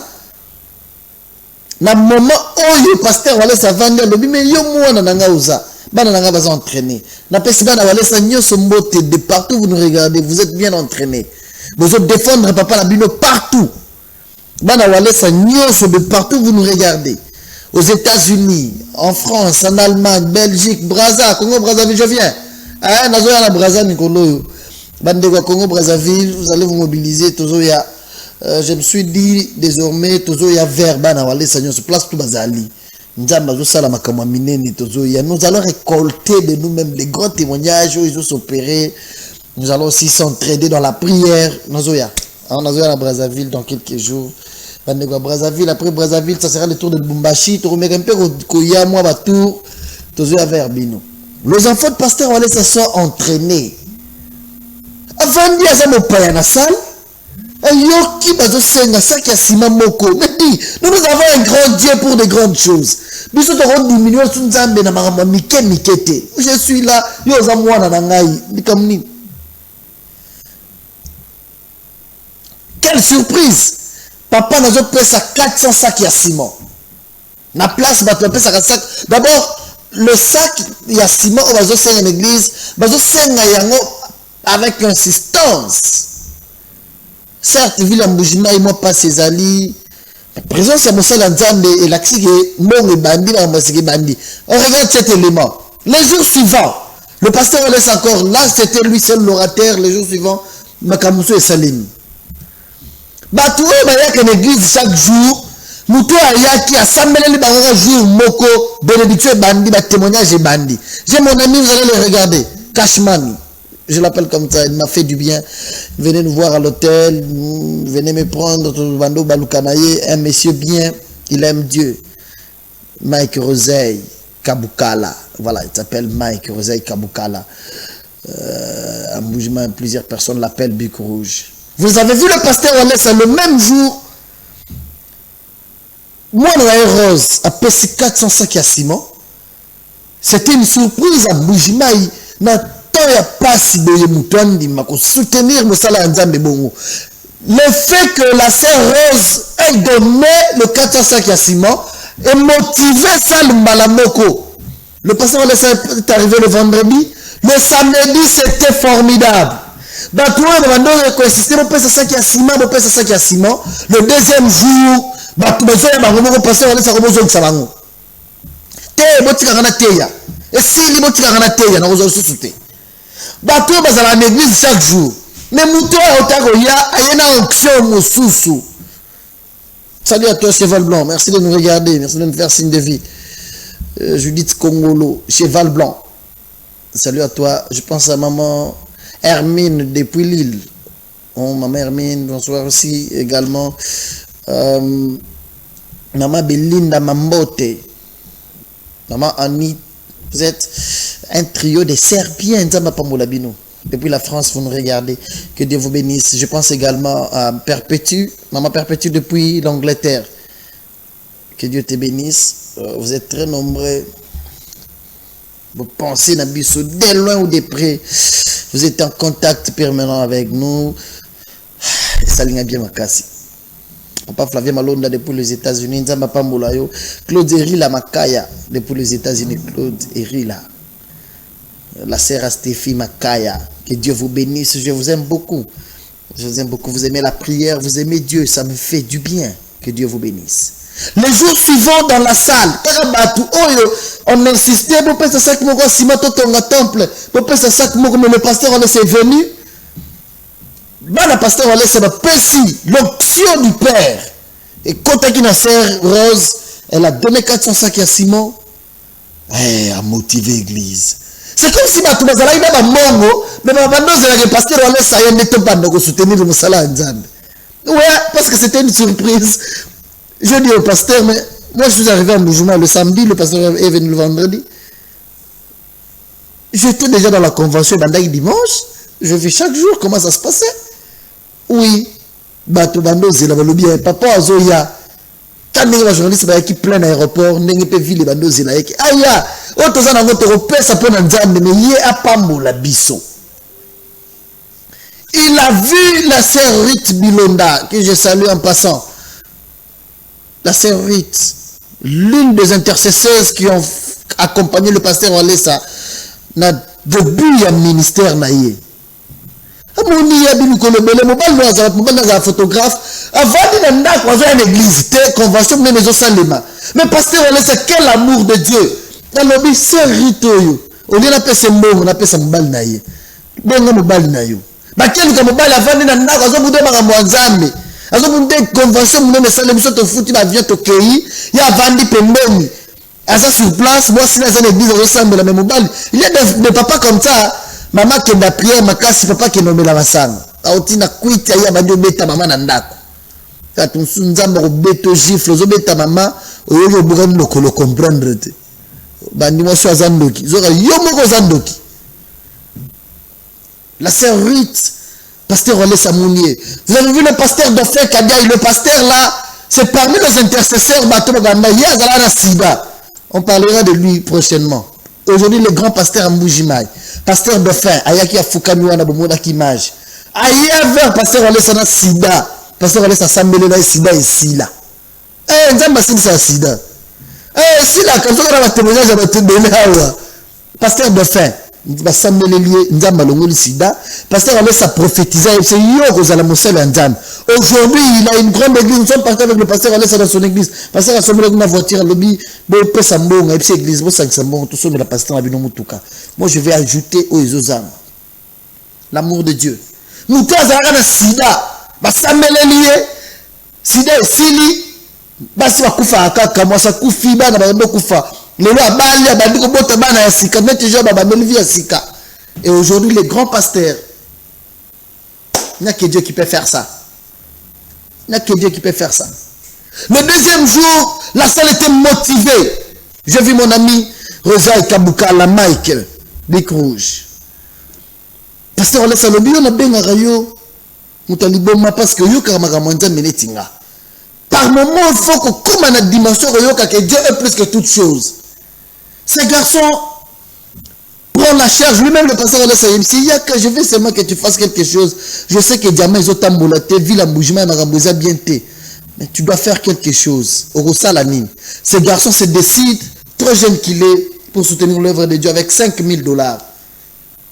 Na moment où le pasteur allait s'avancer, le mais yo moi nanga uza, bana nanga va s'entraîner. Na pesi bana allait s'agno sombote de partout vous nous regardez, vous êtes bien entraînés. Vous êtes défendre papa la bino partout. Bana Walesa nyonso de partout vous nous regardez. Aux États-Unis, en France, en Allemagne, Belgique, Brazza, Congo Brazzaville, je viens. Ah, nazoya na Brazza Nikolo. Bande kwa Congo Brazzaville, vous allez vous mobiliser tozoya. Je me suis dit désormais tozoya vers Bana Walesa nyonso place tout bazali. Nzamba zo sala makamwa minene tozoya. Nous allons récolter de nous-mêmes les grands témoignages où ils ont s'opérer. Nous allons aussi s'entraider dans la prière. Nazoya. On a à Brazzaville dans quelques jours. Brazzaville, après Brazzaville, ça sera le tour de Lubumbashi. Tu remets un peu Koya, moi, Batour. Tu vas vers Bino. Les enfants de pasteur Walesa sont entraînés. Avant de dire mon père dans la salle, Yoki bazo senga saki ya sima moko. Mais dis, nous avons un grand Dieu pour de grandes choses. Biso to rond diminuer sun nzambe na makambo mike mikete. Je suis là, yo za mwana na ngai. Nikamni. Quelle surprise! Papa n'a pas payé 400 sacs à ciment. La place, bah, tu payé 400 sacs. D'abord, le sac, il y a ciment, on va faire une église, on va faire avec insistance. Certes, ville en Boujima, il m'a pas ses alliés. La présence, c'est mon seul ensemble et l'accès est mon et bandit, bandit. On regarde cet élément. Les jours suivants, le pasteur laisse encore là, c'était lui seul l'orateur. Les jours suivants, Makamousso et Salim. Batou bayaka l'église chaque jour, muto ayaki assemblée les bango jour moko bénédiction bandi ba témoignage bandi. J'ai mon ami, vous allez le regarder, Cashman. Je l'appelle comme ça, il m'a fait du bien. Venez nous voir à l'hôtel, venez me prendre Bando Balukanaye, un monsieur bien, il aime Dieu. Mike Roseille Kabukala. Voilà, il s'appelle Mike Roseille Kabukala. En mouvement, plusieurs personnes l'appellent Bic Rouge. Vous avez vu le pasteur Walesa le même jour. Moi, la Rose a payé 400 sacs à ciment. C'était une surprise à Boujimaï. Na temps ya pas si boye mutandi mako soutenir Moussala Nzambe Bongo. Le fait que la sœur Rose ait donné le 400 sacs à ciment et motivé ça le Malamoko. Le pasteur Walesa est arrivé le vendredi. Le samedi, c'était formidable. Le deuxième jour, chaque jour. Salut à toi, Cheval Blanc. Merci de nous regarder. Merci de nous faire signe de vie. Judith Congolo, Cheval Blanc. Salut à toi. Je pense à maman Hermine depuis Lille. Oh, maman Hermine, bonsoir aussi également. Maman Belinda Mambote. Maman Annie. Vous êtes un trio de serpiens. Depuis la France, vous nous regardez. Que Dieu vous bénisse. Je pense également à Perpétue. Maman Perpétue depuis l'Angleterre. Que Dieu te bénisse. Vous êtes très nombreux. Vous pensez Nabiso de loin ou de près. Vous êtes en contact permanent avec nous. Salinga bien makasi. Papa Flavien Malonda depuis les États-Unis. Nzamba Pambolayo. Claude Erila Makaya depuis les États-Unis. Claude Erila. La sœur Stéphie Makaya. Que Dieu vous bénisse. Je vous aime beaucoup. Je vous aime beaucoup. Vous aimez la prière. Vous aimez Dieu. Ça me fait du bien. Que Dieu vous bénisse. Les jours suivants dans la salle, on insistait pour passer ça qui m'a temple, pour passer ça qui le pasteur est venu. Le pasteur c'est l'option du Père. Et quand il a sœur Rose, elle a donné 400 sacs à Simon, elle a motivé l'église. C'est comme si tout le monde a mongo, mais le pasteur ça y est pas de soutenir le Moussala Nzambe. Ouais, parce que c'était une surprise. Je dis au pasteur, mais moi je suis arrivé à Moujuma le samedi, le pasteur est venu le vendredi. J'étais déjà dans la convention Bandaï dimanche. Je vis chaque jour comment ça se passait. Oui, Bato Bando, c'est là le bien. Papa Azoya, quand les journalistes qui plein l'aéroport, n'est pas ville Bando, c'est là. Aya, autant ça n'a pas repère, ça peut en dire, mais il y a pas mon la bisson. Il a vu la sœur Rite Bilonda, que je salue en passant. La sœur Rite, l'une des intercesseuses qui ont accompagné le pasteur Walesa, n'a début du ministère naïe. amoni ya binu kolobele mobali na photographe avant de ndako à l'église te convention même les salema mais pasteur on laisse quel amour de Dieu dans l'obéi c'est ritoyo on dit la pesa mbongo na pesa mobali na ye bongo mobali na yo bakeli ka mobali avant de ndako azobude makambo nzambe azobude convention même salema so to futi ba vient to kei ya vandi pembeni asa sur place moi si dans l'église ressemble mais mobali il y a des papas comme ça. Maman qui est prière, makasi papa qui est nommé la masang. Aotina kuiti ya bandio beta maman na ndako. Ka tunsu nzamba ko beto gifle zo beta maman oyo bugani lokolo comprendre te. Bandi mo so azandoki. Zo yo moko zandoki. La sœur Ruth, pasteur Olé Samounier. Vous avez vu le pasteur Dofé Kadiaï, le pasteur là, c'est parmi les intercesseurs bateau baganda yazala na sida. On parlera de lui prochainement. Aujourd'hui, le grand pasteur Mboujimaï, pasteur Dauphin, Ayaki Afukamiwa na Bomoda Kimage. Ayave pasteur Olesana Sida, pasteur Olesa Sambele Sida et Sila. Nzamba Sida Sida. Sila, quand on a la témoignage à votre donner, pasteur Dauphin, Sambele lié, Nzamba Longoli Sida, pasteur Olesa prophétisé, c'est Yoko Zalamosel Nzam. Aujourd'hui, il a une grande église, nous sommes partis avec le pasteur Olesa dans son église. Pasteur a sommet dans la voiture, le lobby. Moi je vais ajouter aux Ezozam l'amour de Dieu. Nous avons sida, sida et sili, basi bakufa akaka moi ça kufi bana bando kufa. Lelo abali abandi ko bota bana ya sika mete job abandeli vie ya sika. Et aujourd'hui les grands pasteurs, il n'y a que Dieu qui peut faire ça. Il n'y a que Dieu qui peut faire ça. Le deuxième jour, la salle était motivée. J'ai vu mon ami Rosa Kabuka, la Mike, Bic Rouge. Pasteur Olesa Lobi, on a bien rayo. Moutaliboma parce que yo karamagamanja menetinga. Par moment, il faut que comme on a dimension que Dieu est plus que toute chose. Ces garçons prennent la charge. Lui-même le pasteur Olesa Yemsi, je veux seulement que tu fasses quelque chose. Je sais que Diamant ils ont tambolaté, ville en bougement, et Maramboza bien té. Mais tu dois faire quelque chose. Ces garçons se décident, trop jeune qu'il est, pour soutenir l'œuvre de Dieu avec 5 000 $.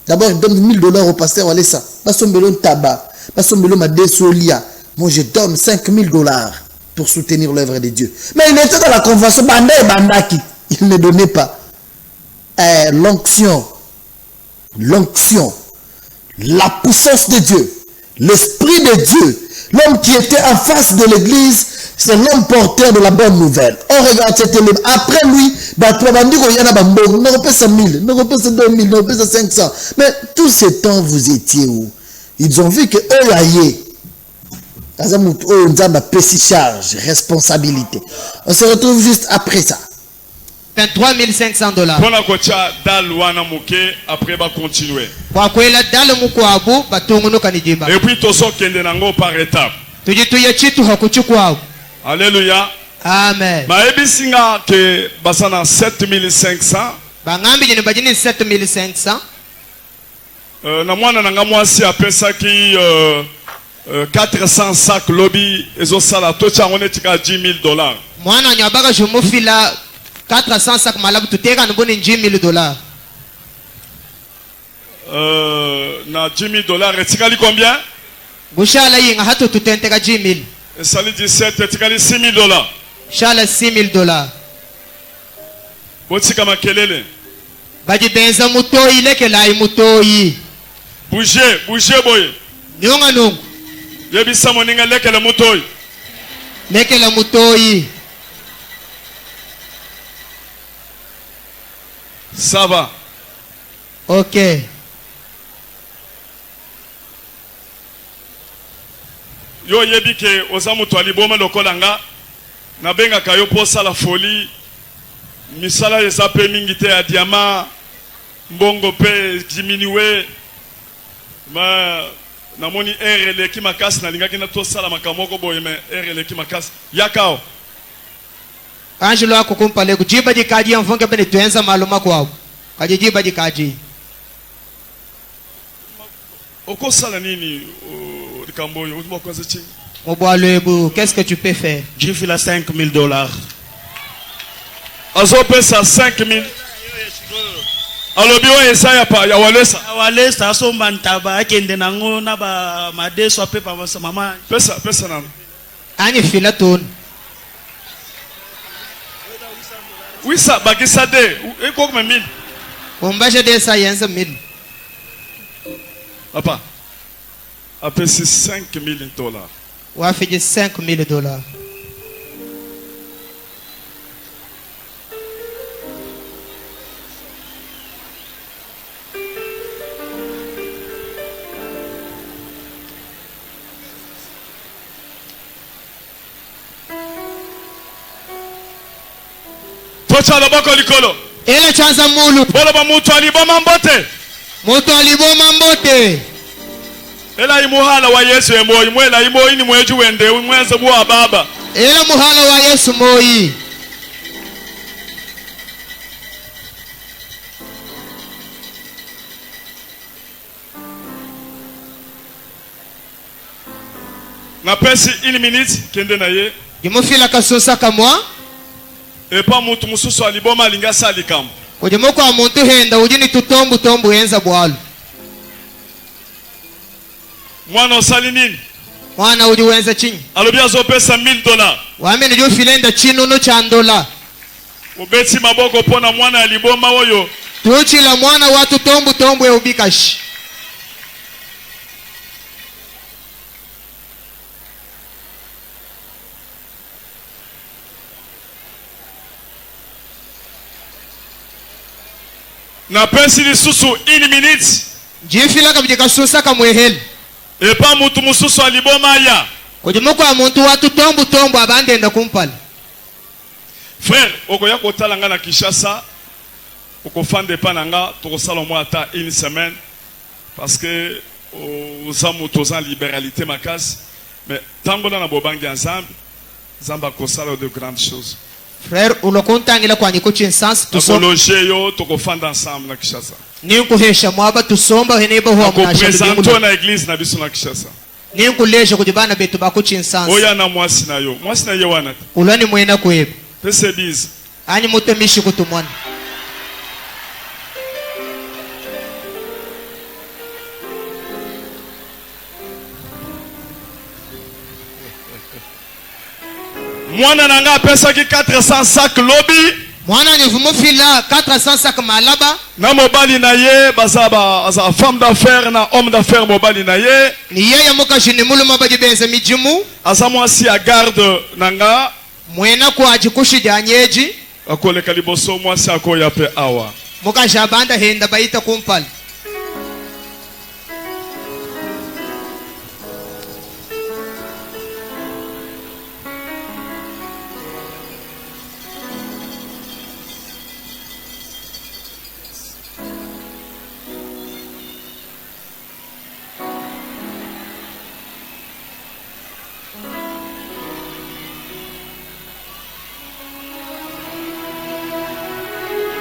D'abord, il donne 1 000 $ au pasteur Olesa. Pas son belon tabac, pas son belon madesolia. Moi, je donne 5 000 $ pour soutenir l'œuvre de Dieu. Mais il était dans la convention, Banda et Bandaki. Il ne donnait pas. L'onction, la puissance de Dieu, l'esprit de Dieu. L'homme qui était en face de l'église, c'est l'homme porteur de la bonne nouvelle. On regarde cette élève. Après lui, on repère 100 000, on repère 2 000, on repère 500. Mais tout ce temps, vous étiez où? Ils ont vu que eux, aïe, charge, responsabilité. On se retrouve juste après ça. 23 500 $. Après, va continuer. Et puis, tout ça qui est par étape. Alléluia. Amen. Ma ebisinga que basana 7500. Bangambi je ne badini 7500. Na mwana nanga mwasi apesa ki 400 sacs lobby ezo sala tocha on etika 10 000 $. Mwana nyabaka jumufila 400 sacs malabu tuteka nboni 10 000 $. Na 10 000 $, etikali combien? Bushala yinga hatu tutenteka 10 000. Et ça dit 17, etikali 6 000 $. Shala 6 000 $. Botika makelele. Baji benza mutoyi lekelai mutoyi. Bougez boy. Nyonga nungu. Yebisa moninga lekele mutoyi. Lekele mutoyi. Ça va. Ok. Yo yebi ke ozamu twali boma lokolanga na benga kayo posa la folie misala eza pe mingi te ya diamant mbongo pe diminuer ma namoni RL ki makasi na lingaki na to sala makamoko boye me RL ki makasi yakao Angelo akukumpale kujiba dikaji mfunge bene tuenza maluma kwao kajijiba dikaji okosala nini Kamboyo utuma kwanza chini Moboalebu, qu'est-ce que tu peux faire? J'ai fait la 5 000 $. Azo pesa 5 000. Alobio Esaya pa ya walesa. Walesa asomba ntaba akende nango na ba madeso ape pa mama. Pesa nana. Ani fila ton. Oui ça bagisa de. E ko kuma 1000. Umbaje de sa yenza 1000. Papa. Après c'est $5,000. Wafiji $5,000. Tocha loboko likolo. Ele chanza mulu. Bolo ba mutu aliboma mbote. Mutu aliboma mbote. Ela imuhala wa Yesu emo imwela imo ini mweju wende imwenze bwa baba. Ele muhala wa Yesu moyi. Na pesi 1 minute kende na ye. Jimufila kasusa kamwa. Et pas mutu mususu aliboma linga sali kam. Ujimoko wa muntu henda ujini tutombu tombu henza bwalu. Mwana osali nini? Mwana ujiwenza chini. Alobia zo pesa $1,000. Wameni jo filenda chinu no $100. Ubeti maboko pona mwana aliboma oyo. Tuchila mwana watu tombu tombu ya ubikashi. Na pesi lisusu 1 minute. Jifila kabijika susa kamweheli. Et pas mutu mususu aliboma ya. Kujimoko wa muntu watu tombu tombu abande enda kumpali. Frère, okoya kotala nga na Kinshasa. Okofande pa nanga tokosala mo ata 1 semaine parce que oza mutu oza libéralité makasi. Mais tango na bobangi ensemble, zamba kosala de grandes choses. Frère, ulokuntangila kwa nikuchi insansi tusomba. Tokologer yo tokofanda ensemble na Kinshasa. Ninkuhesha mwaba tusomba heneba huwa mnashabidimu. Na église na biso na Kinshasa. Ninkulesha kujibana betu bakuchi insansi. Oya na mwasi na yo. Mwasi na ye wana. Ulani mwena kuhebu. Pese bizi. Ani mutemishi kutumwana. Mwana nanga pesa ki 400 sacs lobby. Mwana nifumufila 400 sacs malaba. Na mobali na ye bazaba aza femme d'affaires na homme d'affaires mobali na ye. Ni yeye muka shinimulu mabaji benze mijimu. Aza mwasi ya garde nanga. Mwena kwa ajikushi janyeji. Akoleka liboso mwasi akoya pe awa. Muka jabanda henda baita kumpali.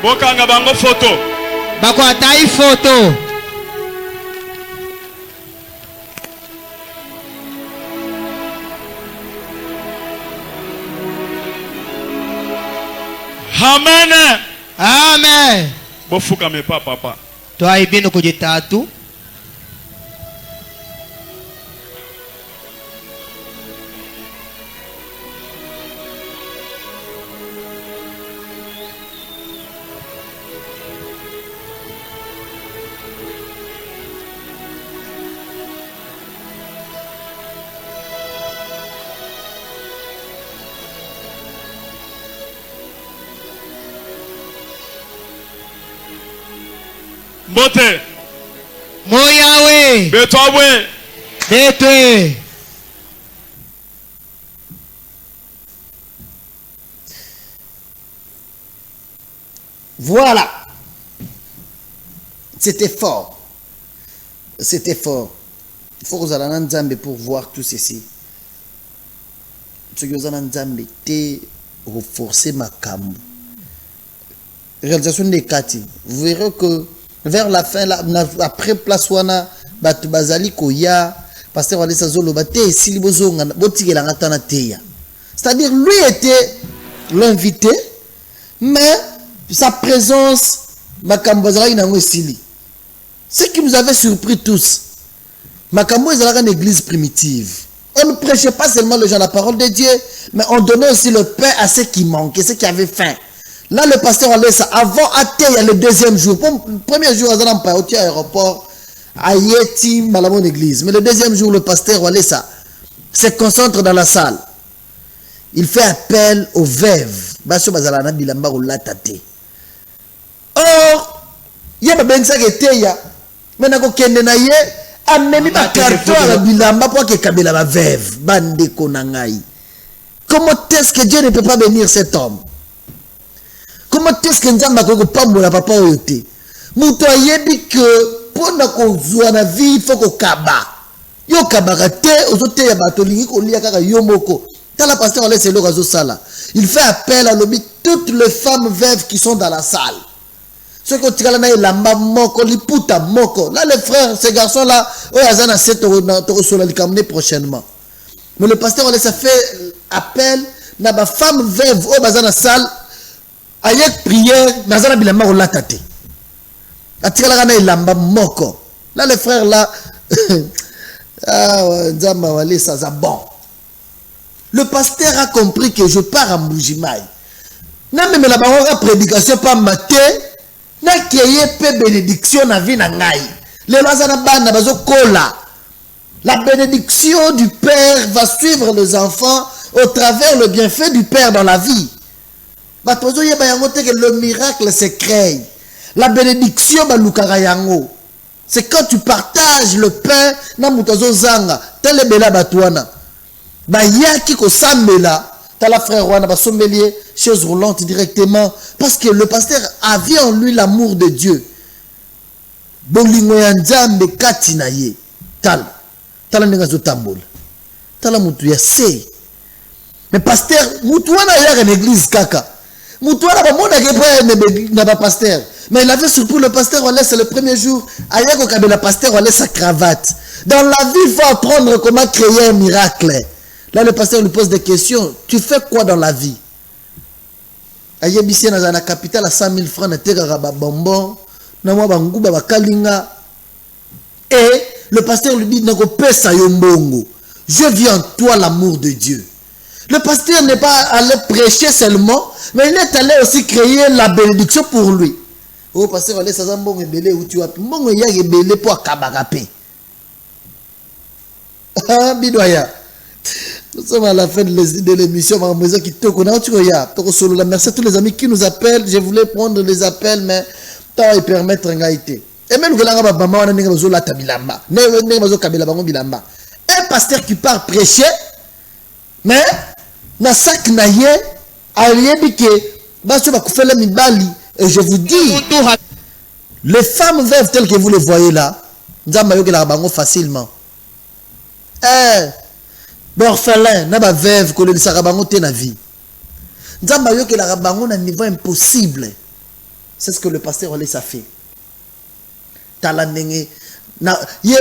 Bokanga bango photo. Bako atai photo. Amen. Amen. Bofuka me papa. Twaibinu kujitatu. Mbote. Moyawe. Betwawe. Betwe. Voilà. C'était fort. C'était fort. Il faut que vous allez en Nzambe pour voir tout ceci. Ce que vous allez en Nzambe, c'est renforcer ma cambo. Réalisation des Kati. Vous verrez que vers la fin, après place wana batu bazali koya pasteur Walesa Zolo bate silibozonga botikela ngatana teya. C'est-à-dire lui était l'invité, mais sa présence makambo ezalaki nango esili. Ce qui nous avait surpris tous, makambo ezalaka une église primitive. On ne prêchait pas seulement le genre la parole de Dieu, mais on donnait aussi le pain à ceux qui manquaient, ceux qui avaient faim. Là, le pasteur allait ça. Avant, il y a le deuxième jour. Le premier jour, il y a un aéroport, à Yeti, Malamon église. Mais le deuxième jour, le pasteur allait ça. Se concentre dans la salle. Il fait appel aux veuves. Or, il y a un ça qui était là. Maintenant, il y a même un carton à la bilamba pour que kabila ba veuve. Bande konangai. Comment est-ce que Dieu ne peut pas bénir cet homme? Comment est-ce que Nzamba ko pambola papa oyote? Muto ayebi que pona ko zwa na vie il faut ko kaba. Yo kabaka te ozote ya bato lingi ko lia kaka yo moko. Tala pasteur laisse le gazo sala. Il fait appel à l'obi toutes les femmes veuves qui sont dans la salle. Ceux qui ont tiré la lamba moko liputa moko. Là les frères ces garçons là oyazana set to sola likamne prochainement. Mais le pasteur laisse fait appel na ba femme veuve o bazana salle. Ayek prière, nazana bilamba ko latate. Atikala kana ilamba moko. Là les frères là nzamba wale ça bon. Le pasteur a compris que je pars à Mbujimaï. Na même la barora prédication pas maté, na kieye pe bénédiction na vie na ngai. Les lazana bana bazo kola. La bénédiction du Père va suivre les enfants au travers le bienfait du Père dans la vie. Que le miracle se crée. La bénédiction c'est quand tu partages le pain na mutazo zanga tel bela batwana ba yaki ko sambela tala frère wana ba sommelier chose roulante directement parce que le pasteur avait en lui l'amour de Dieu. Bolingo ya nzambe kati na ye tala ndinga zo tambola tala mutu ya se mais pasteur mutu wana ya na église kaka. Moutouana ba mona ke na ba pasteur. Mais il avait surpris le pasteur on laisse le premier jour. Ayako kabela pasteur on laisse sa cravate. Dans la vie, il faut apprendre comment créer un miracle. Là le pasteur lui pose des questions. Tu fais quoi dans la vie? Ayebisi na capitale à 100 000 francs na teka ba bonbon, na mwa banguba ba kalinga. Et le pasteur lui dit nako pesa yo mbongo. Je vis en toi l'amour de Dieu. Le pasteur n'est pas allé prêcher seulement, mais il est allé aussi créer la bénédiction pour lui. Oh, pasteur, allez, ça bon belé où tu as bon ya belé pour kabagape. Ah, bidoya. Nous sommes à la fin de l'émission, mademoiselle qui te connaît. Merci à tous les amis qui nous appellent. Je voulais prendre les appels, mais tant et permettre un gaïté. Et même que la maman on a négocié la tabilamba. Un pasteur qui part prêcher, mais na sak na ye aliyebike baso bakufela mibali et je vous dis les femmes veuves telles que vous les voyez là nzamba yoke la bango facilement orphelin na ba veuve ko le saka bango te na vie nzamba yoke la bango na niveau impossible. C'est ce que le pasteur Olé ça fait tala ndenge na ye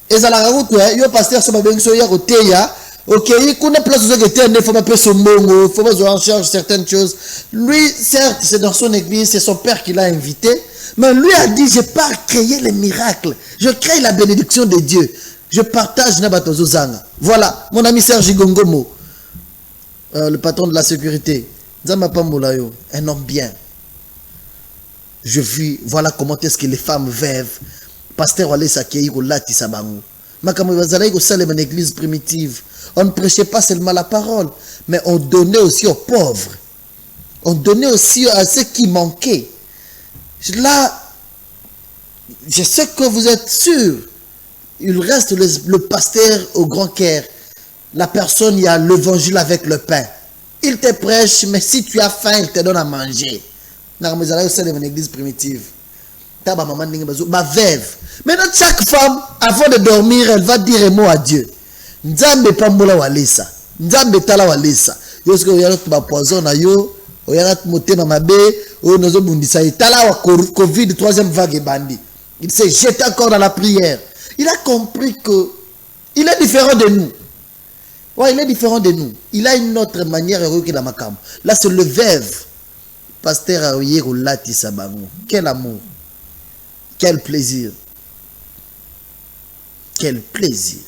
ezala ko yo pasteur so ba benso ya ko teya. Ok, il connaît place où il ne faut pas payer son mongo, il faut pas en charge certaines choses. Lui, certes, c'est dans son église, c'est son père qui l'a invité, mais lui a dit, je pars créer les miracles, je crée la bénédiction de Dieu, je partage Nabatozo Zanga. Voilà, mon ami Serge Gongomo, le patron de la sécurité, Zama Pamboulayo, un homme bien. Je vis, voilà comment est-ce que les femmes veuves, pasteur Wale Sakei, Lati Sabango. Une église primitive. On ne prêchait pas seulement la parole, mais on donnait aussi aux pauvres. On donnait aussi à ceux qui manquaient. Là, je sais que vous êtes sûr. Il reste le pasteur au grand cœur. La personne, il y a l'évangile avec le pain. Il te prêche, mais si tu as faim, il te donne à manger. C'est une église primitive. Ma veuve. Maintenant, chaque femme, avant de dormir, elle va dire un mot à Dieu. Nzambe pambola walesa. Nzambe tala walesa. Yoske oyana ba poison na yo, oyana motema mabe, oyo nozo bundisa itala wa Covid troisième vague bandi. Il s'est jeté encore dans la prière. Il a compris que il est différent de nous. Ouais, il est différent de nous. Il a une autre manière de la macam. Là, c'est le veuve. Pasteur Aoye Roulati Sabango. Quel amour. Quel plaisir. Quel plaisir.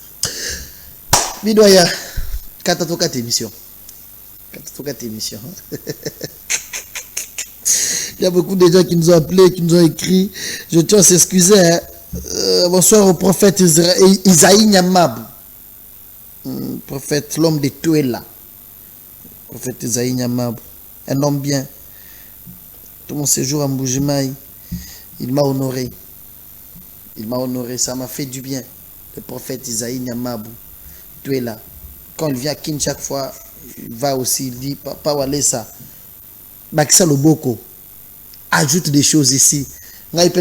Bidoya, 4 émissions. 4 émissions. Il y a beaucoup de gens qui nous ont appelés, qui nous ont écrit. Je tiens à s'excuser. Hein. Bonsoir au prophète Isaïe Nyamab. Prophète, l'homme de Touela. Prophète Isaïe Nyamab. Un homme bien. Tout mon séjour à Mbujimaï, il m'a honoré. Il m'a honoré. Ça m'a fait du bien. Le prophète Isaïe Nyamab. Touela. Quand il vient à Kin chaque fois, il va aussi, il dit, Papa Walesa, Bakisa Loboko, ajoute des choses ici. Mais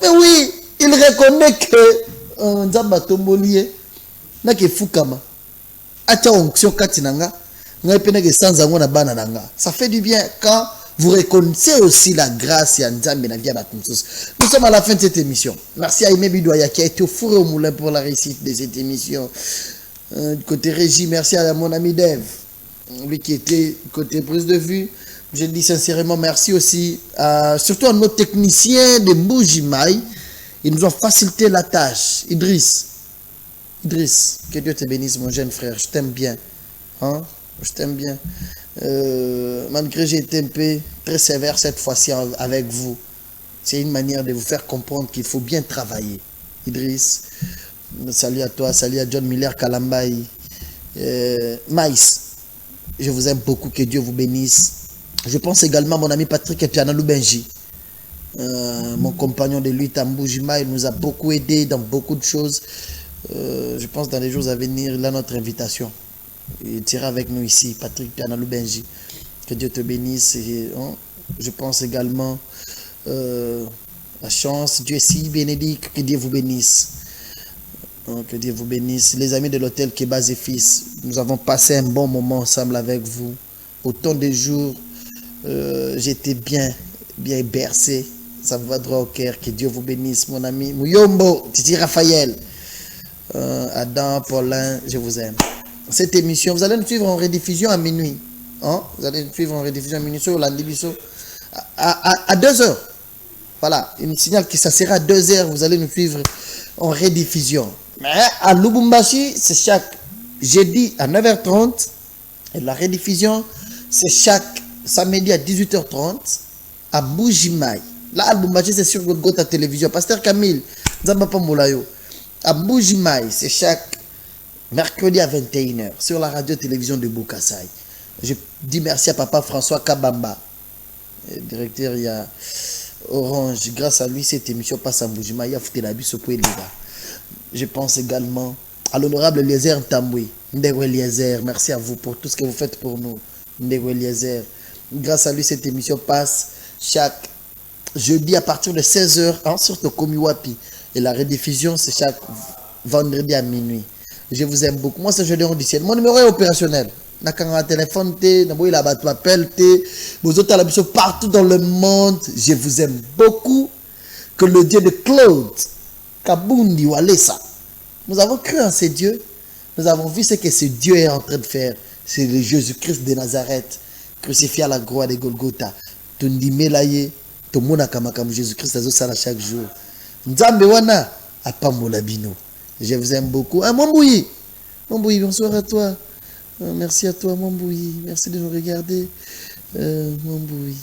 oui, il reconnaît que Nzamba Tombolier n'a que Fukama. Acha onction katinanga, ça fait du bien quand vous reconnaissez aussi la grâce et Nzambe na vie à tous. Nous sommes à la fin de cette émission. Merci à Aimé Bidoya qui a été au four et au moulin pour la réussite de cette émission. Du côté régie, merci à mon ami Dave, lui qui était côté prise de vue. Je dis sincèrement merci aussi, surtout à nos techniciens de Mbujimaï. Ils nous ont facilité la tâche. Idriss, que Dieu te bénisse, mon jeune frère. Je t'aime bien. Hein? Je t'aime bien. Malgré j'ai été un peu très sévère cette fois-ci avec vous. C'est une manière de vous faire comprendre qu'il faut bien travailler. Idriss, salut à toi, salut à John Miller Kalambaï. Maïs, je vous aime beaucoup, que Dieu vous bénisse. Je pense également à mon ami Patrick Pianalou Benji, mon compagnon de lutte à Mbujimaï. Il nous a beaucoup aidé dans beaucoup de choses. Je pense dans les jours à venir, il a notre invitation. Il sera avec nous ici, Patrick Pianalou Benji. Que Dieu te bénisse. Et, je pense également la chance, Dieu si bénédict, que Dieu vous bénisse. Que Dieu vous bénisse. Les amis de l'hôtel Kebaz et Fils, nous avons passé un bon moment ensemble avec vous. Autant de jours, j'étais bien bercé. Ça me va droit au cœur. Que Dieu vous bénisse, mon ami Mouyombo, Titi Raphaël, Adam, Paulin, je vous aime. Cette émission, vous allez nous suivre en rediffusion à minuit. Hein? Vous allez nous suivre en rediffusion à minuit sur l'Andibiso à 2h. Voilà, il me signale que ça sera à 2h. Vous allez nous suivre en rediffusion. Mais à Lubumbashi, c'est chaque jeudi à 9h30. Et la rediffusion, c'est chaque samedi à 18h30 à Mbujimaï. Là, à Lubumbashi, c'est sur Golgotha Télévision. Pasteur Camille, Nzambapa Moulayo. À Mbujimaï, c'est chaque mercredi à 21h sur la radio-télévision de Bukasai. Je dis merci à Papa François Kabamba, directeur, il y a Orange. Grâce à lui, cette émission passe à Mbujimaï. Il a foutu la bise au point. Je pense également à l'honorable Eliezer Tamboui. Ndego Eliezer, merci à vous pour tout ce que vous faites pour nous. Ndego Eliezer. Grâce à lui, cette émission passe chaque jeudi à partir de 16h sur Tokomi Wapi. Et la rediffusion, c'est chaque vendredi à minuit. Je vous aime beaucoup. Moi, c'est Gédéon du ciel. Mon numéro est opérationnel. Nakanga téléphone, Naboui la bateau appel, vous autres à la mission partout dans le monde. Je vous aime beaucoup. Que le Dieu de Claude, Kabundi ou Alessa, nous avons cru en ces dieux. Nous avons vu ce que ce Dieu est en train de faire. C'est le Jésus-Christ de Nazareth, crucifié à la croix de Golgotha. Tundi melaye, tomona kamakam Jésus-Christ azosala chaque jour. Nzambe wana apamola bino. Je vous aime beaucoup. Ah, Mamboui, bonsoir à toi. Merci à toi, Mamboui. Merci de nous regarder. Mamboui.